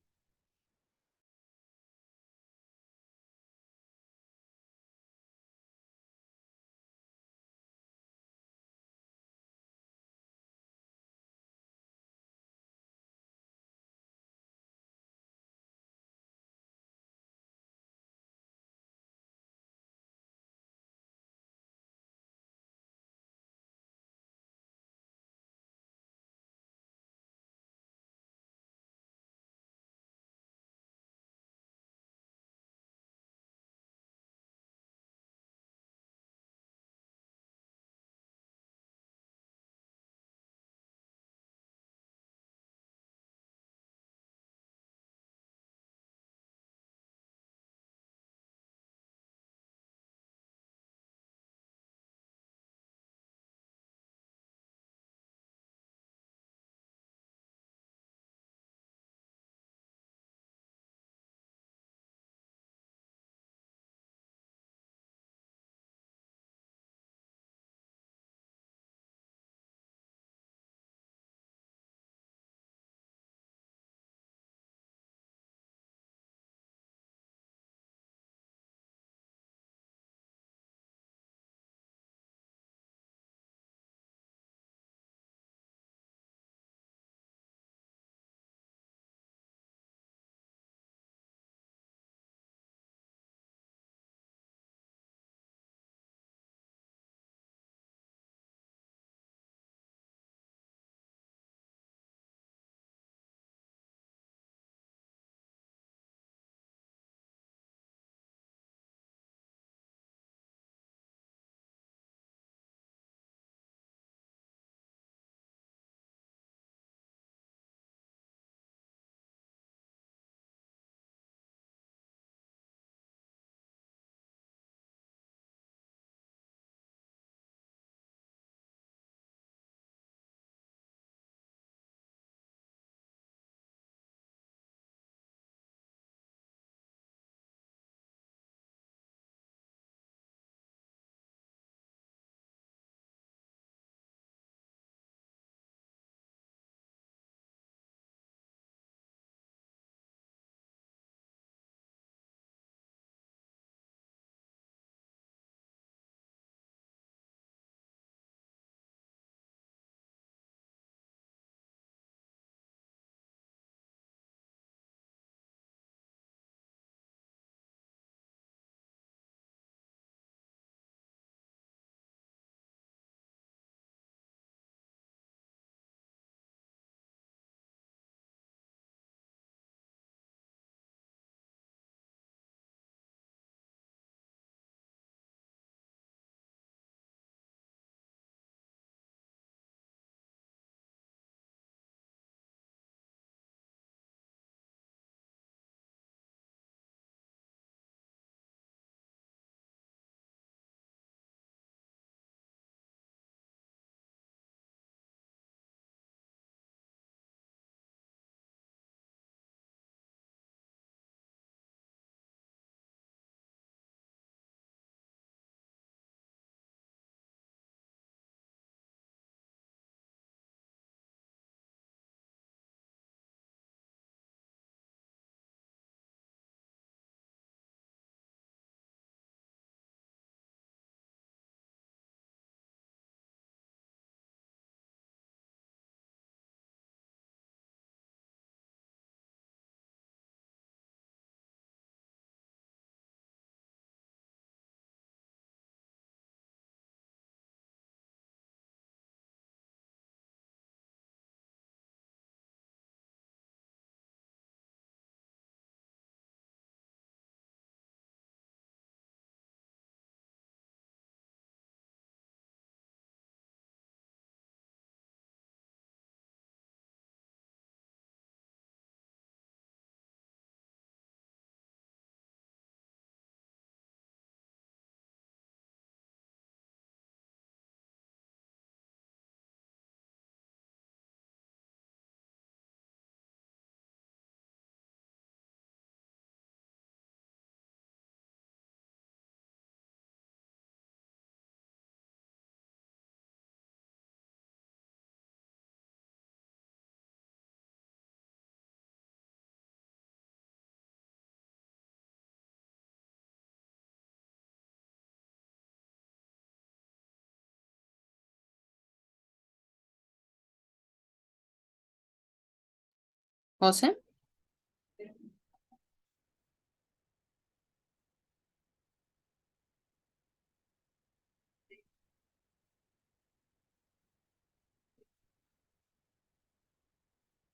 Speaker 1: Jose?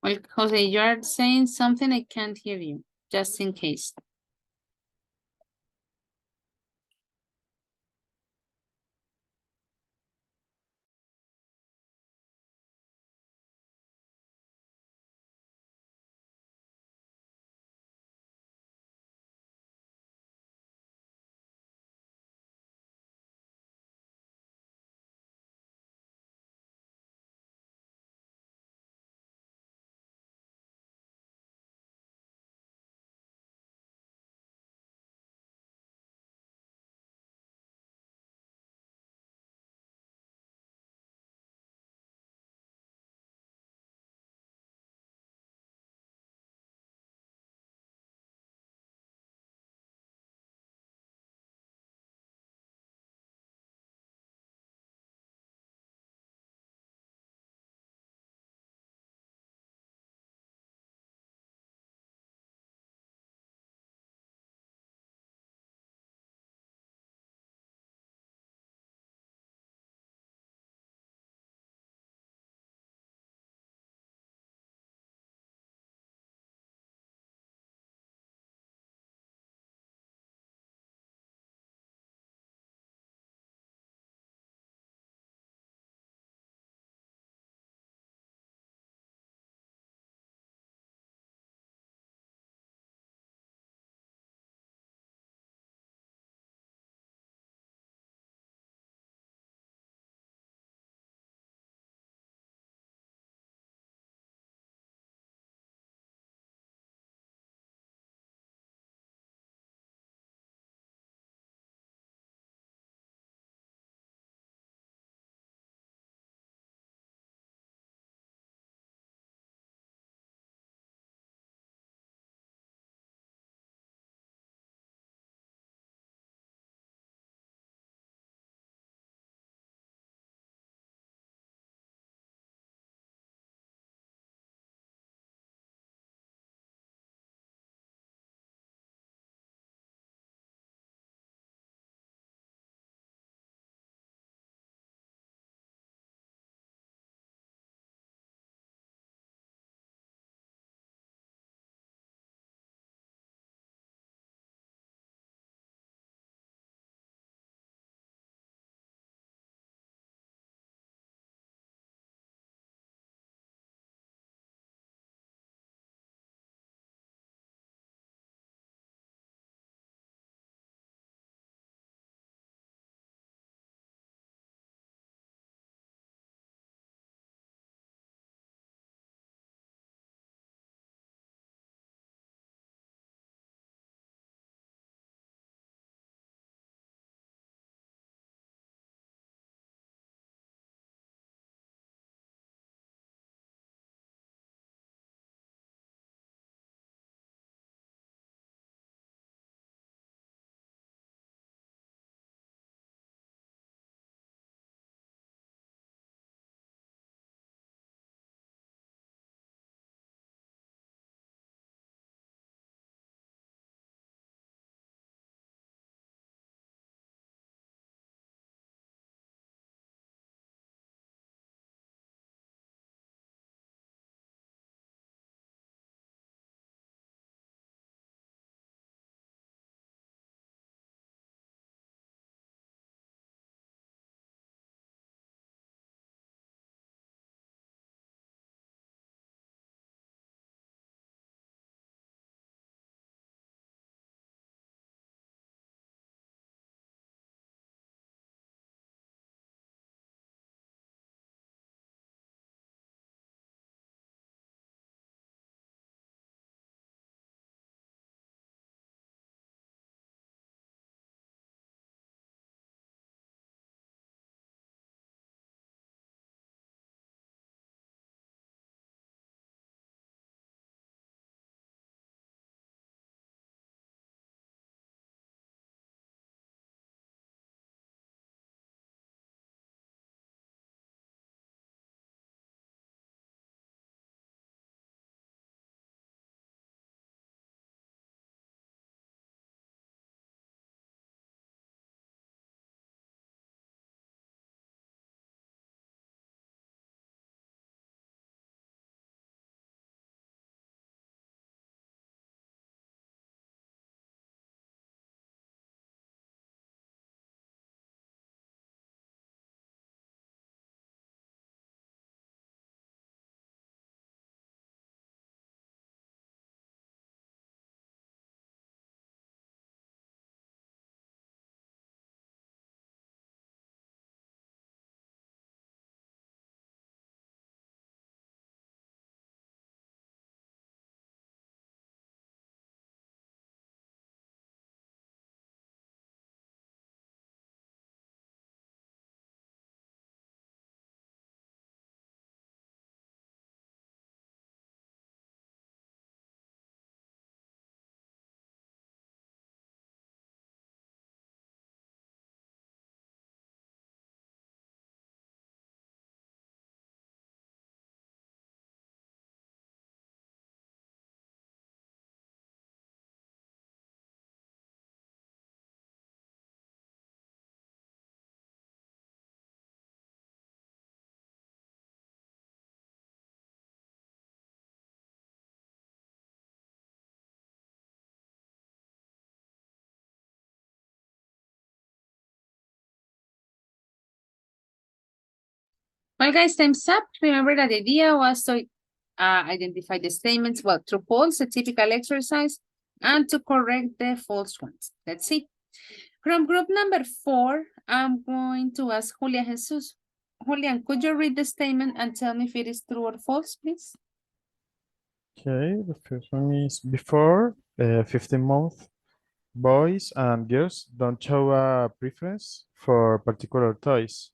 Speaker 1: Well, Jose, you are saying something, I can't hear you, just in case. Well, guys, time's up. Remember that the idea was to identify the statements, well, true, false, a typical exercise, and to correct the false ones. Let's see. From group number 4, I'm going to ask Julia Jesus. Julian, could you read the statement and tell me if it is true or false, please?
Speaker 5: Okay, the first one is before 15 months, boys and girls don't show a preference for particular toys.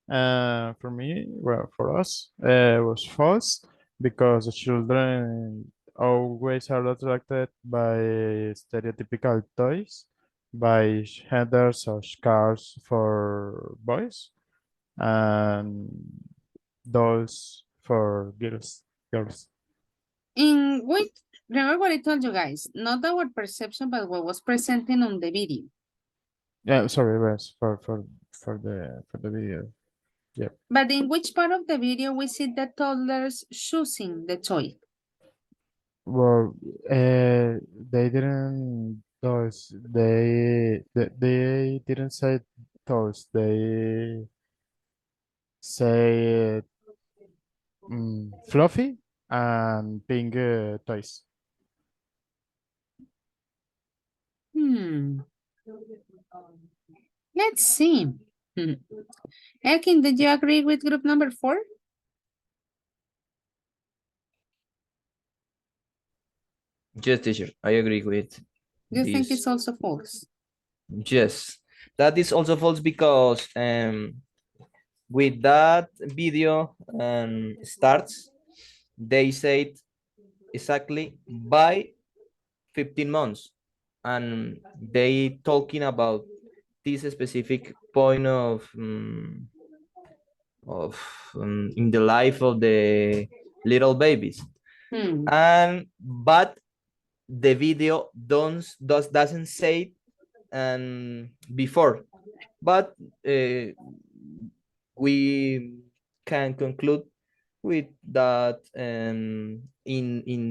Speaker 5: For me, well, for us, it was false because the children always are attracted by stereotypical toys, by headers or cars for boys, and dolls for girls.
Speaker 1: In which, remember what I told you guys, not our perception, but what was presenting on the video.
Speaker 5: Yeah, sorry, yes, for the video. Yeah.
Speaker 1: But in which part of the video we see the toddlers choosing the toy?
Speaker 5: Well, they didn't those they didn't say those. They say fluffy and pink toys.
Speaker 1: Let's see. Ekin, did you agree with group number 4?
Speaker 8: Yes, teacher, I agree with
Speaker 1: You think
Speaker 8: this.
Speaker 1: it's also false?
Speaker 8: Yes, that is also false because with that video starts, they said exactly by 15 months, and they talking about this specific point of in the life of the little babies, and but the video doesn't say before, but we can conclude with that in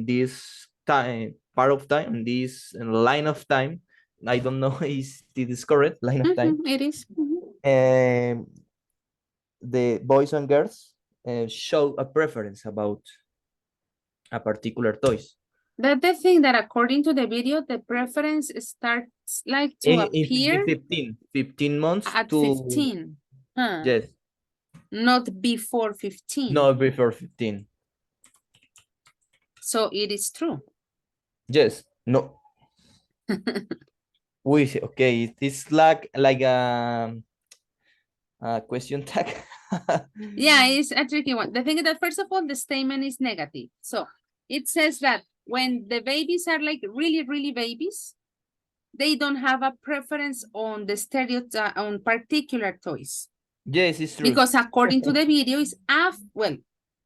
Speaker 8: this time part of time, in this line of time, I don't know if it is correct line of time.
Speaker 1: It is.
Speaker 8: The boys and girls show a preference about a particular toys.
Speaker 1: That's the thing that according to the video, the preference starts like to appear
Speaker 8: 15 months
Speaker 1: at
Speaker 8: to
Speaker 1: 15.
Speaker 8: yes,
Speaker 1: Not before 15.
Speaker 8: not before 15.
Speaker 1: So it is true.
Speaker 8: Yes, no. Okay, it's like a question tag.
Speaker 1: Yeah, it's a tricky one. The thing is that first of all, the statement is negative. So it says that when the babies are like really, really babies, they don't have a preference on the stereotype on particular toys.
Speaker 8: Yes, it's true.
Speaker 1: Because according to the video, is well,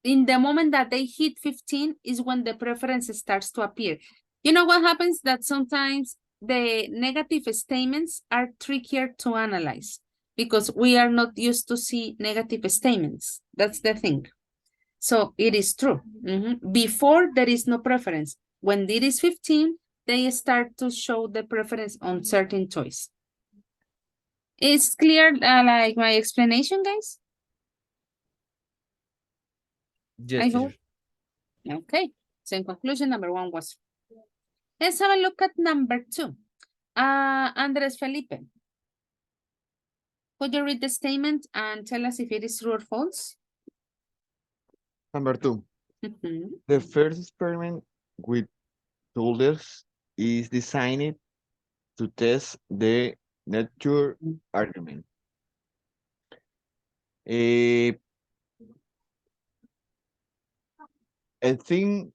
Speaker 1: in the moment that they hit 15 is when the preference starts to appear. You know what happens? That sometimes the negative statements are trickier to analyze because we are not used to see negative statements. That's the thing. So it is true. Before there is no preference. When it is 15, they start to show the preference on certain toys. Is clear like my explanation, guys?
Speaker 8: Yes,
Speaker 1: I hope. Okay. So in conclusion, number 1 was. Let's have a look at number 2. Andres Felipe. Could you read the statement and tell us if it is true or false?
Speaker 3: Number 2. The first experiment with toddlers is designed to test the nature argument. I think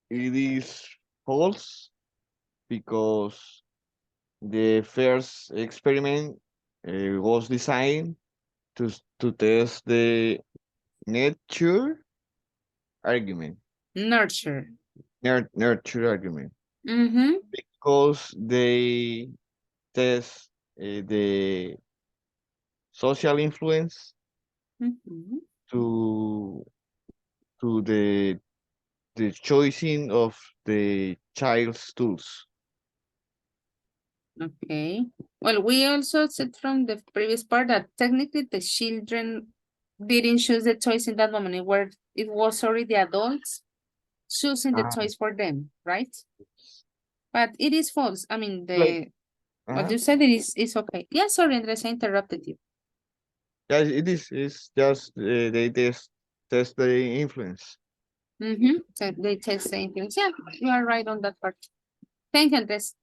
Speaker 3: it is false because the first experiment was designed to test the nature argument.
Speaker 1: Nurture.
Speaker 3: Nurture argument. Because they test the social influence to the choosing of the child's tools.
Speaker 1: Okay. Well, we also said from the previous part that technically the children didn't choose the toys in that moment. It was already the adults choosing the toys for them, right? But it is false. I mean, what you said is okay. Yeah, sorry, Andres, I interrupted you.
Speaker 3: Yeah, it is. It's just they test the influence.
Speaker 1: So they test the influence. Yeah, you are right on that part. Thank you, Andres.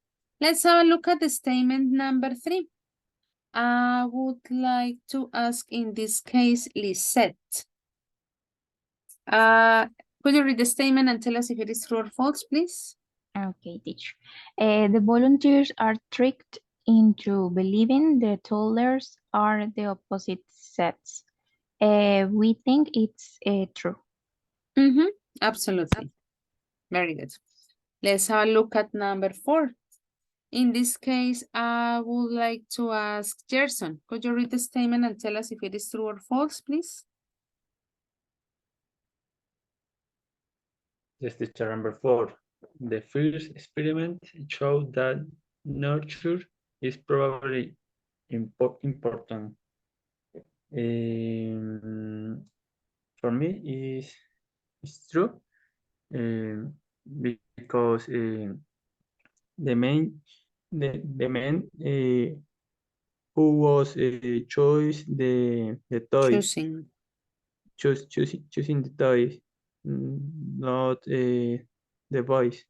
Speaker 1: Let's have a look at the statement number 3. I would like to ask in this case, Lisette. Could you read the statement and tell us if it is true or false, please?
Speaker 19: Okay, teacher. The volunteers are tricked into believing the toddlers are the opposite sex. We think it's true.
Speaker 1: Absolutely. Very good. Let's have a look at number 4. In this case, I would like to ask Gerson. Could you read the statement and tell us if it is true or false, please?
Speaker 2: Yes, teacher, number 4. The first experiment showed that nurture is probably important. For me, it's true because the man who was choose the toys, choosing the toys, not the boys.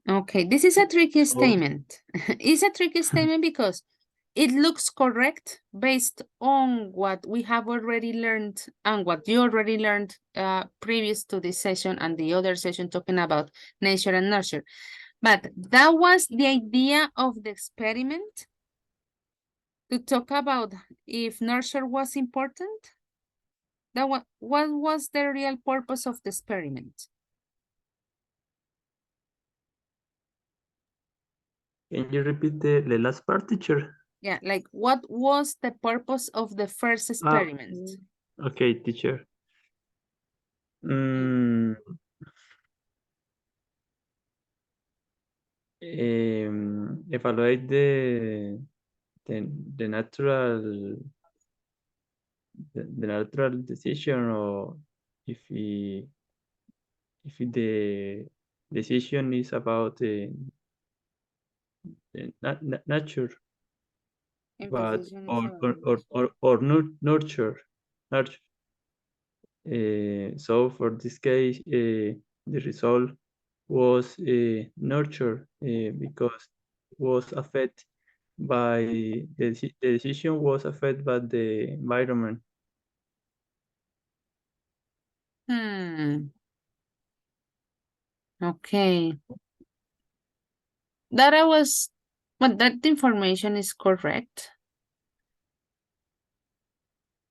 Speaker 1: Okay, this is a tricky statement. It's a tricky statement because it looks correct based on what we have already learned and what you already learned previous to this session and the other session talking about nature and nurture. But that was the idea of the experiment, to talk about if nurture was important. What was the real purpose of the experiment?
Speaker 2: Can you repeat the last part, teacher?
Speaker 1: Yeah, like what was the purpose of the first experiment?
Speaker 2: Okay, teacher. Evaluate the natural decision, or if the decision is about the nature, but nurture. So for this case, the result was nurture because was affected by the decision was affected by the environment.
Speaker 1: Okay. That information is correct.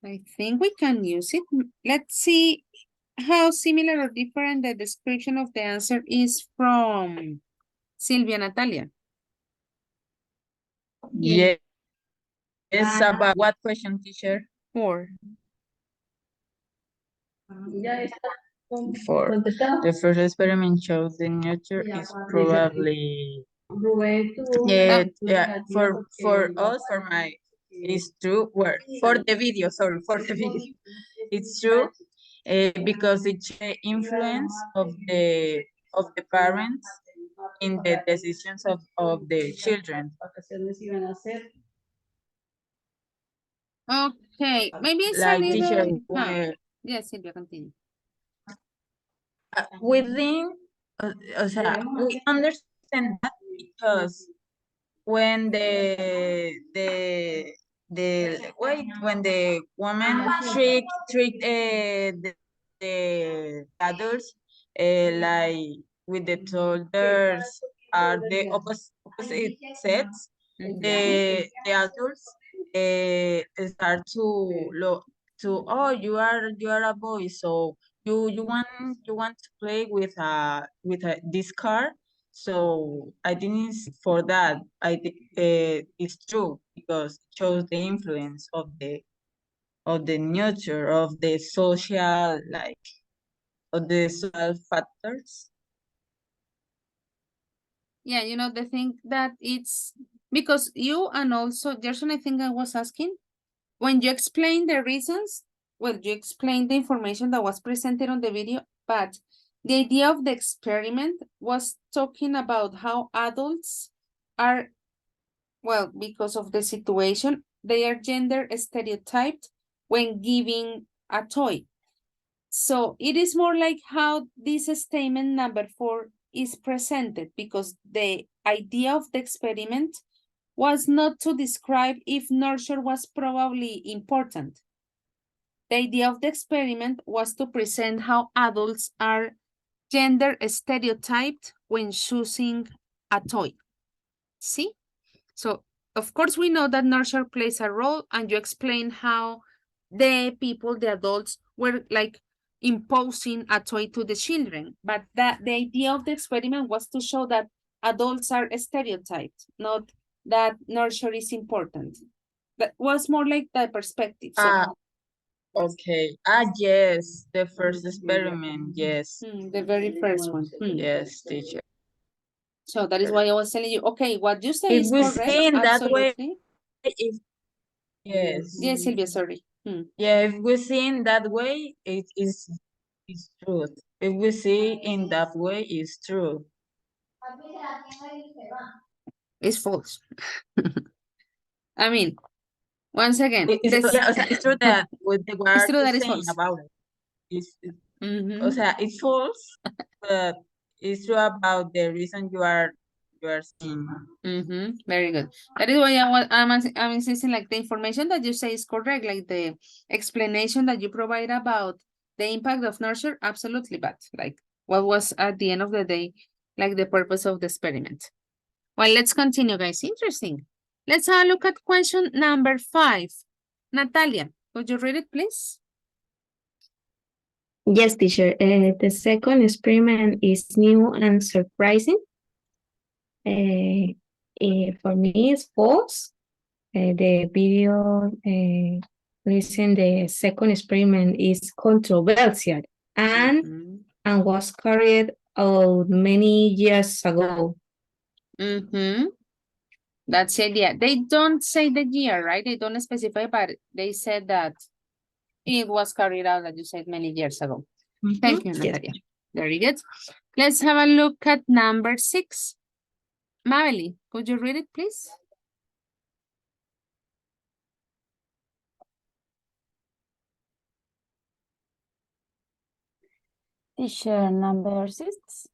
Speaker 1: I think we can use it. Let's see how similar or different the description of the answer is from Silvia Natalia.
Speaker 10: Yes. It's about what question, teacher?
Speaker 1: 4.
Speaker 10: For the first experiment shows the nature is probably for us, for my, it's true. Where for the video, sorry, for the video, it's true because it's the influence of the parents in the decisions of the children.
Speaker 1: Okay, maybe it's
Speaker 10: like
Speaker 1: a
Speaker 10: teacher,
Speaker 1: little... Yes, Silvia, continue.
Speaker 10: We think, o sea, we understand that because when when the woman trick the adults like with the toddlers are the opposite sex, the adults start to look to, oh, you are a boy, so you want to play with this car. So I think it's for that. I think it's true because it shows the influence of the nurture of the social, like of the social factors.
Speaker 1: Yeah, the thing that it's because you and also Gerson, I think I was asking when you explain the reasons, well, you explain the information that was presented on the video, but the idea of the experiment was talking about how adults are, well, because of the situation, they are gender stereotyped when giving a toy. So it is more like how this statement number 4 is presented, because the idea of the experiment was not to describe if nurture was probably important. The idea of the experiment was to present how adults are gender stereotyped when choosing a toy. See? So, of course, we know that nurture plays a role, and you explain how the people, the adults, were like imposing a toy to the children. But the idea of the experiment was to show that adults are stereotyped, not that nurture is important. That was more like the perspective. So,
Speaker 10: Okay. Yes, the first experiment. Yes.
Speaker 1: the very first one.
Speaker 10: Yes, teacher.
Speaker 1: So that is why I was telling you, okay, what you say
Speaker 10: If
Speaker 1: is
Speaker 10: we
Speaker 1: correct.
Speaker 10: see in that way,
Speaker 1: Absolutely.
Speaker 10: yes.
Speaker 1: Yes, Sylvia, sorry.
Speaker 10: Yeah, if we see in that way, it is truth. If we see in that way, it's true.
Speaker 1: It's false. I mean, once again,
Speaker 10: It's true that what they were
Speaker 1: true that it's
Speaker 10: saying
Speaker 1: false.
Speaker 10: about it. It's false, but it's true about the reason you are saying.
Speaker 1: Very good. That is why I'm insisting, like, the information that you say is correct, like the explanation that you provide about the impact of nurture, absolutely, but like what was at the end of the day, like the purpose of the experiment. Well, let's continue, guys. Interesting. Let's have a look at question number 5. Natalia, could you read it, please?
Speaker 7: Yes, teacher. The second experiment is new and surprising. For me, it's false. The video listen, the second experiment is controversial and was carried out many years ago.
Speaker 1: That's it, yeah. They don't say the year, right? They don't specify, but they said that it was carried out, as you said, many years ago. Thank you, Natalia. Yes. Very good. Let's have a look at number 6. Mavely, could you read it, please?
Speaker 12: Teacher, number 6.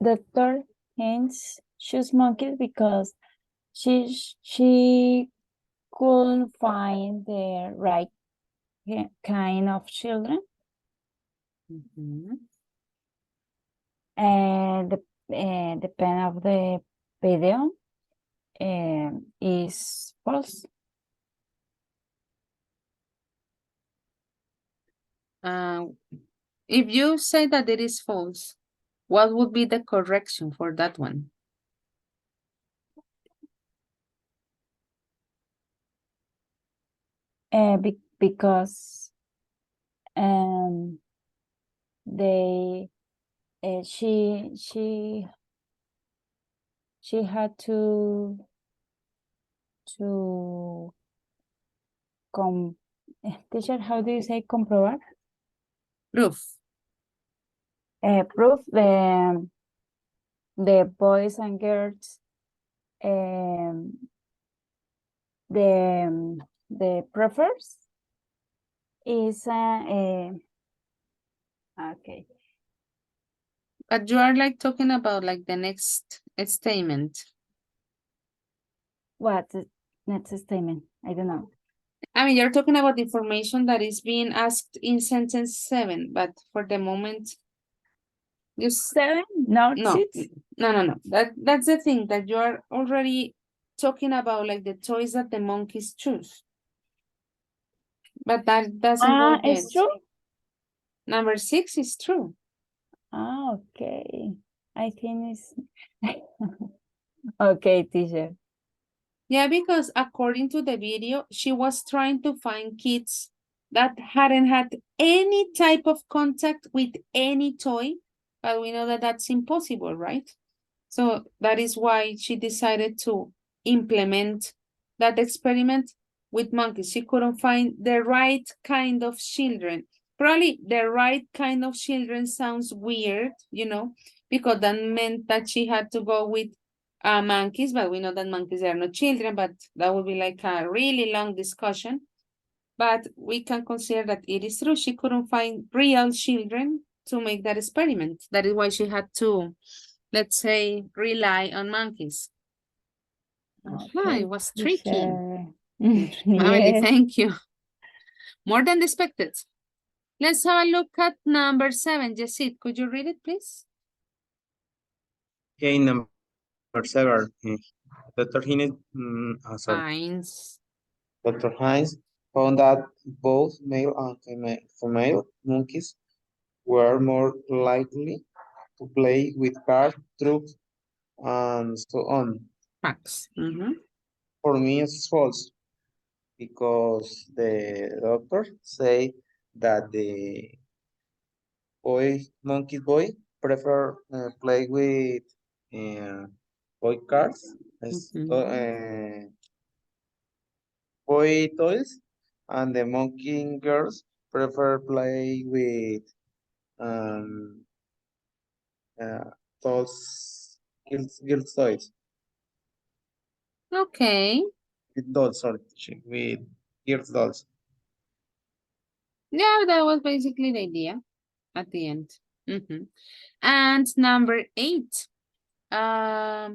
Speaker 12: Dr. Haynes choose monkeys because she couldn't find the right kind of children. And the pen of the video is false.
Speaker 1: If you say that it is false, what would be the correction for that one?
Speaker 12: Because they she had to teacher, how do you say comprobar?
Speaker 1: Proof.
Speaker 12: Proof the boys and girls the prefers is okay.
Speaker 1: But you are like talking about like the next statement.
Speaker 12: What next statement? I don't know.
Speaker 1: I mean, you're talking about the information that is being asked in sentence 7, but for the moment, you
Speaker 12: 7, not
Speaker 1: no,
Speaker 12: 6.
Speaker 1: No. That's the thing, that you are already talking about, like the toys that the monkeys choose. But that doesn't go yet.
Speaker 12: It's true.
Speaker 1: Number 6 is true.
Speaker 12: Okay. I think it's okay, teacher.
Speaker 1: Yeah, because according to the video, she was trying to find kids that hadn't had any type of contact with any toy, but we know that that's impossible, right? So that is why she decided to implement that experiment with monkeys. She couldn't find the right kind of children. Probably the right kind of children sounds weird, you know, because that meant that she had to go with monkeys, but we know that monkeys are not children, but that would be like a really long discussion. But we can consider that it is true. She couldn't find real children to make that experiment. That is why she had to, let's say, rely on monkeys. It was tricky. Family,
Speaker 12: Yes.
Speaker 1: thank you. More than expected. Let's have a look at number 7. Yesid, could you read it, please?
Speaker 18: Okay, number 7. Dr. Hines,
Speaker 1: Hines.
Speaker 18: Dr. Hines found that both male and female monkeys were more likely to play with cars, trucks, and so on.
Speaker 1: Facts.
Speaker 18: For me, it's false because the doctor say that the boy prefer play with boy cars, boy toys, and the monkey girls prefer play with those girls toys.
Speaker 1: Okay.
Speaker 18: With dolls, sorry, with girls dolls.
Speaker 1: Yeah, that was basically the idea at the end. And number 8. I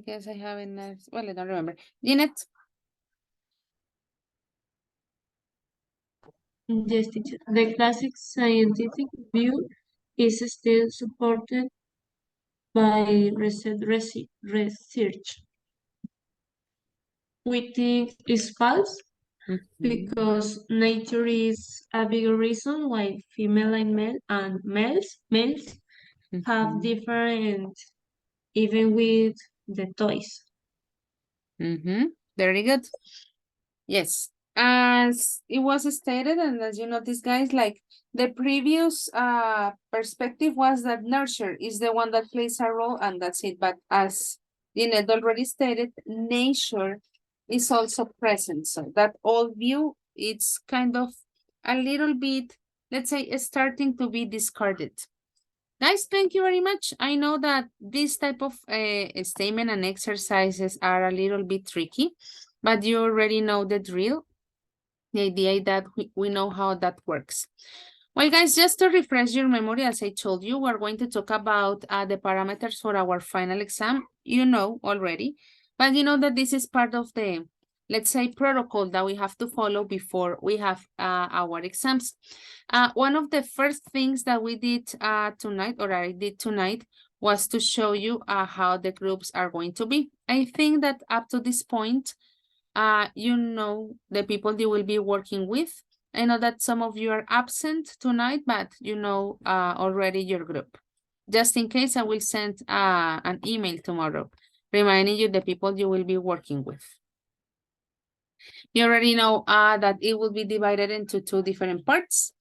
Speaker 1: guess I haven't, well, I don't remember. Jeanette?
Speaker 4: Yes, teacher. The classic scientific view is still supported by research. We think it's false because nature is a bigger reason why female and males have different, even with the toys.
Speaker 1: Very good. Yes, as it was stated, and as you notice, guys, like the previous perspective was that nurture is the one that plays a role, and that's it. But as Jeanette already stated, nature is also present. So that old view, it's kind of a little bit, let's say, starting to be discarded. Guys, thank you very much. I know that this type of statement and exercises are a little bit tricky, but you already know the drill. The idea that we know how that works. Well, guys, just to refresh your memory, as I told you, we're going to talk about the parameters for our final exam. You know already, but you know that this is part of the, let's say, protocol that we have to follow before we have our exams. One of the first things that we did tonight, or I did tonight, was to show you how the groups are going to be. I think that up to this point, you know the people you will be working with. I know that some of you are absent tonight, but you know already your group. Just in case, I will send an email tomorrow reminding you the people you will be working with. You already know that it will be divided into 2 different parts.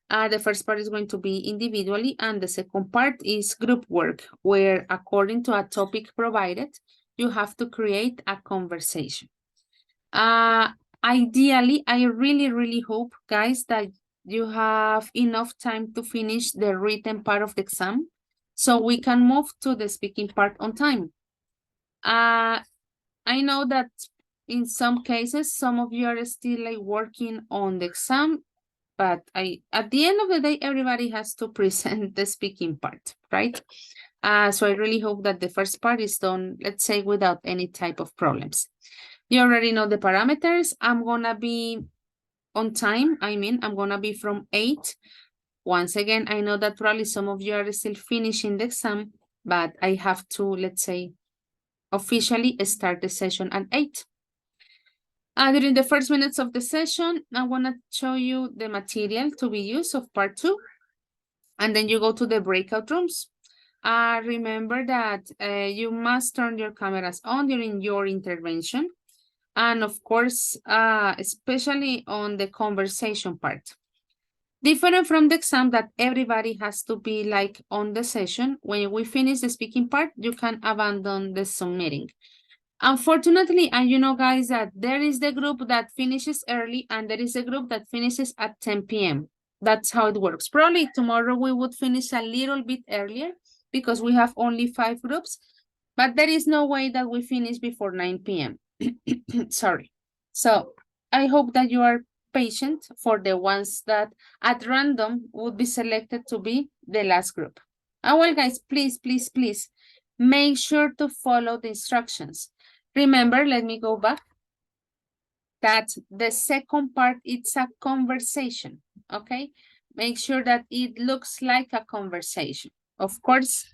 Speaker 1: The first part is going to be individually, and the second part is group work, where according to a topic provided, you have to create a conversation. Ideally, I really hope, guys, that you have enough time to finish the written part of the exam so we can move to the speaking part on time. I know that in some cases, some of you are still like working on the exam, but at the end of the day, everybody has to present the speaking part, right? So I really hope that the first part is done, let's say, without any type of problems. You already know the parameters. I'm gonna be on time. I'm gonna be from 8. Once again, I know that probably some of you are still finishing the exam, but I have to, let's say, officially start the session at 8. During the first minutes of the session, I wanna show you the material to be used of part 2. And then you go to the breakout rooms. Remember that you must turn your cameras on during your intervention. And of course, especially on the conversation part. Different from the exam that everybody has to be like on the session. When we finish the speaking part, you can abandon the submitting. Unfortunately, and you know, guys, that there is the group that finishes early and there is a group that finishes at 10 p.m. That's how it works. Probably tomorrow we would finish a little bit earlier because we have only 5 groups, but there is no way that we finish before 9 p.m. Sorry. So I hope that you are patient for the ones that at random would be selected to be the last group. Well, guys, please, please, please make sure to follow the instructions. Remember, let me go back, that the second part, it's a conversation, okay? Make sure that it looks like a conversation. Of course,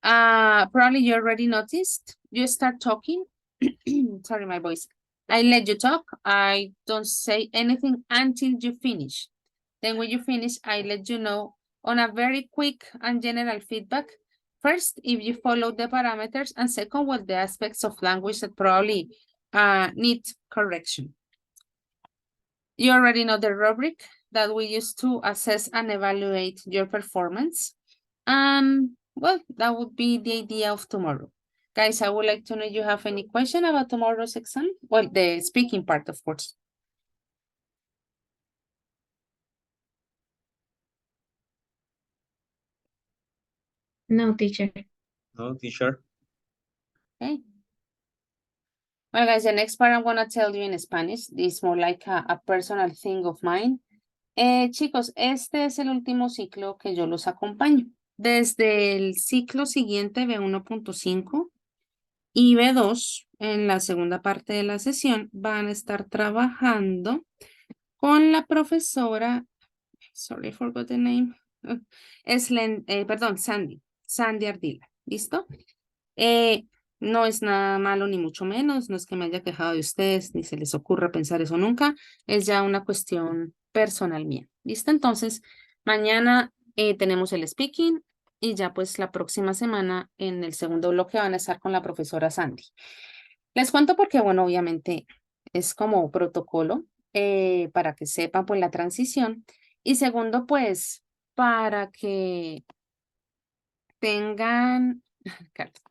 Speaker 1: probably you already noticed, you start talking. Sorry, my voice. I let you talk. I don't say anything until you finish. Then when you finish, I let you know on a very quick and general feedback. First, if you follow the parameters, and second, what the aspects of language that probably need correction. You already know the rubric that we use to assess and evaluate your performance. Well, that would be the idea of tomorrow. Guys, I would like to know if you have any question about tomorrow's exam. Well, the speaking part, of course.
Speaker 7: No, teacher.
Speaker 18: No, teacher.
Speaker 1: Okay. Well, guys, the next part I'm going to tell you in Spanish. This is more like a personal thing of mine. Chicos, este es el último ciclo que yo los acompaño. Desde el ciclo siguiente, B1.5 y B2, en la segunda parte de la sesión, van a estar trabajando con la profesora, sorry, I forgot the name, perdón, Sandy Ardila, ¿listo? No es nada malo ni mucho menos, no es que me haya quejado de ustedes, ni se les ocurra pensar eso nunca, es ya una cuestión personal mía, ¿listo? Entonces, mañana tenemos el speaking y ya pues la próxima semana en el segundo bloque van a estar con la profesora Sandy. Les cuento porque, bueno, obviamente es como protocolo para que sepan pues la transición y segundo pues para que tengan, Carlos,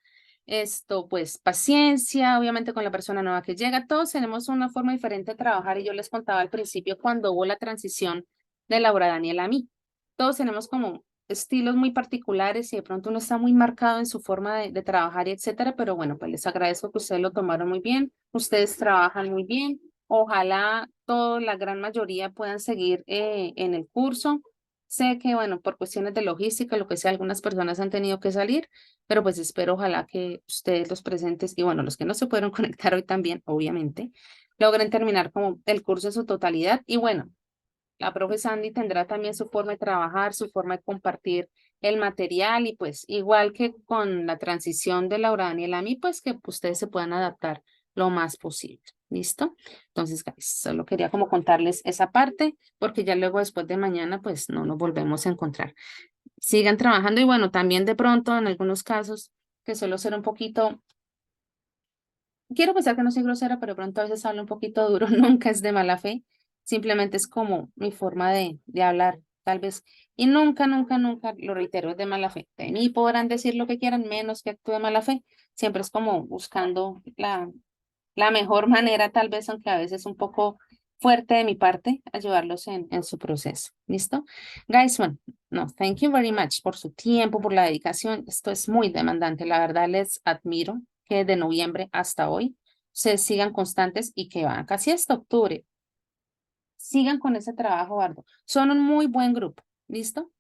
Speaker 1: esto, pues, paciencia, obviamente con la persona nueva que llega. Todos tenemos una forma diferente de trabajar y yo les contaba al principio cuando hubo la transición de Laura Daniela a mí. Todos tenemos como estilos muy particulares y de pronto uno está muy marcado en su forma de trabajar y etcétera, pero bueno, pues les agradezco que ustedes lo tomaron muy bien. Ustedes trabajan muy bien. Ojalá toda la gran mayoría puedan seguir en el curso. Sé que, bueno, por cuestiones de logística, lo que sea, algunas personas han tenido que salir, pero pues espero, ojalá que ustedes los presentes y bueno, los que no se pudieron conectar hoy también, obviamente, logren terminar como el curso en su totalidad. Y bueno, la profe Sandy tendrá también su forma de trabajar, su forma de compartir el material y pues igual que con la transición de Laura Daniela a mí, pues que ustedes se puedan adaptar lo más posible. ¿Listo? Entonces, guys, solo quería como contarles esa parte porque ya luego después de mañana pues no nos volvemos a encontrar. Sigan trabajando y bueno, también de pronto en algunos casos que suelo ser un poquito, quiero pensar que no soy grosera, pero de pronto a veces hablo un poquito duro, nunca es de mala fe, simplemente es como mi forma de hablar, tal vez, y nunca, nunca, nunca, lo reitero, es de mala fe. De mí podrán decir lo que quieran, menos que actúe de mala fe, siempre es como buscando la mejor manera, tal vez, aunque a veces un poco fuerte de mi parte, ayudarlos en su proceso. ¿Listo? Guys, bueno, no, thank you very much por su tiempo, por la dedicación. Esto es muy demandante. La verdad, les admiro que de noviembre hasta hoy se sigan constantes y que van casi hasta octubre. Sigan con ese trabajo arduo. Son un muy buen grupo. ¿Listo?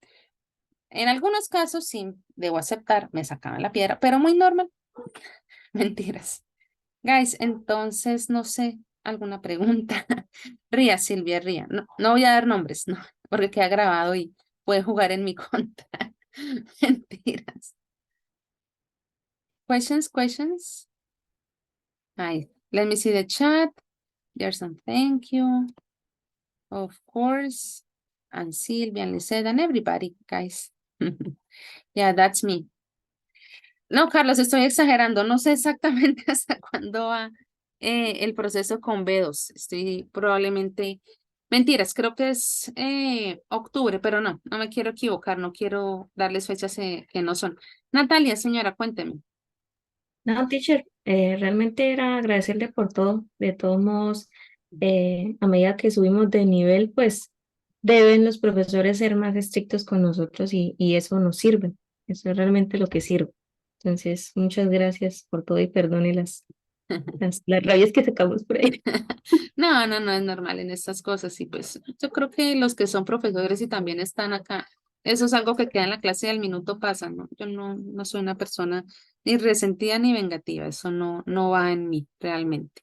Speaker 1: En algunos casos, sí, debo aceptar, me sacaban la piedra, pero muy normal. Mentiras. Guys, entonces, no sé, alguna pregunta. Ría, Silvia, ría. No, no voy a dar nombres, no, porque queda grabado y puede jugar en mi contra. Mentiras. Questions? Ay, let me see the chat. There's some thank you. Of course. And Silvia, and Lisette, and everybody, guys. Yeah, that's me. No, Carlos, estoy exagerando. No sé exactamente hasta cuándo va el proceso con B2. Estoy probablemente... Mentiras, creo que es octubre, pero no, no me quiero equivocar, no quiero darles fechas que no son. Natalia, señora, cuénteme.
Speaker 7: No, teacher, realmente era agradecerle por todo. De todos modos, a medida que subimos de nivel, pues deben los profesores ser más estrictos con nosotros y eso nos sirve. Eso es realmente lo que sirve. Entonces, muchas gracias por todo y perdone las rabias que sacamos por ahí.
Speaker 1: No, no, no es normal en estas cosas y pues yo creo que los que son profesores y también están acá, eso es algo que queda en la clase y al minuto pasa, ¿no? Yo no soy una persona ni resentida ni vengativa, eso no va en mí realmente.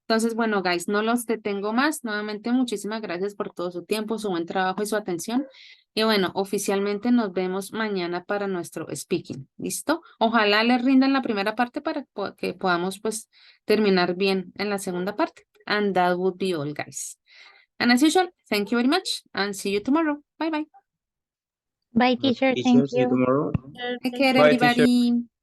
Speaker 1: Entonces, bueno, guys, no los detengo más. Nuevamente, muchísimas gracias por todo su tiempo, su buen trabajo y su atención. Y bueno, oficialmente nos vemos mañana para nuestro speaking. ¿Listo? Ojalá les rindan la primera parte para que podamos pues terminar bien en la segunda parte. And that would be all, guys. And as usual, thank you very much and see you tomorrow. Bye bye.
Speaker 19: Bye, teacher.
Speaker 18: Teacher,
Speaker 19: Thank
Speaker 18: see you
Speaker 19: you.
Speaker 18: tomorrow.
Speaker 1: Take care,
Speaker 8: Bye, teacher.
Speaker 1: everybody.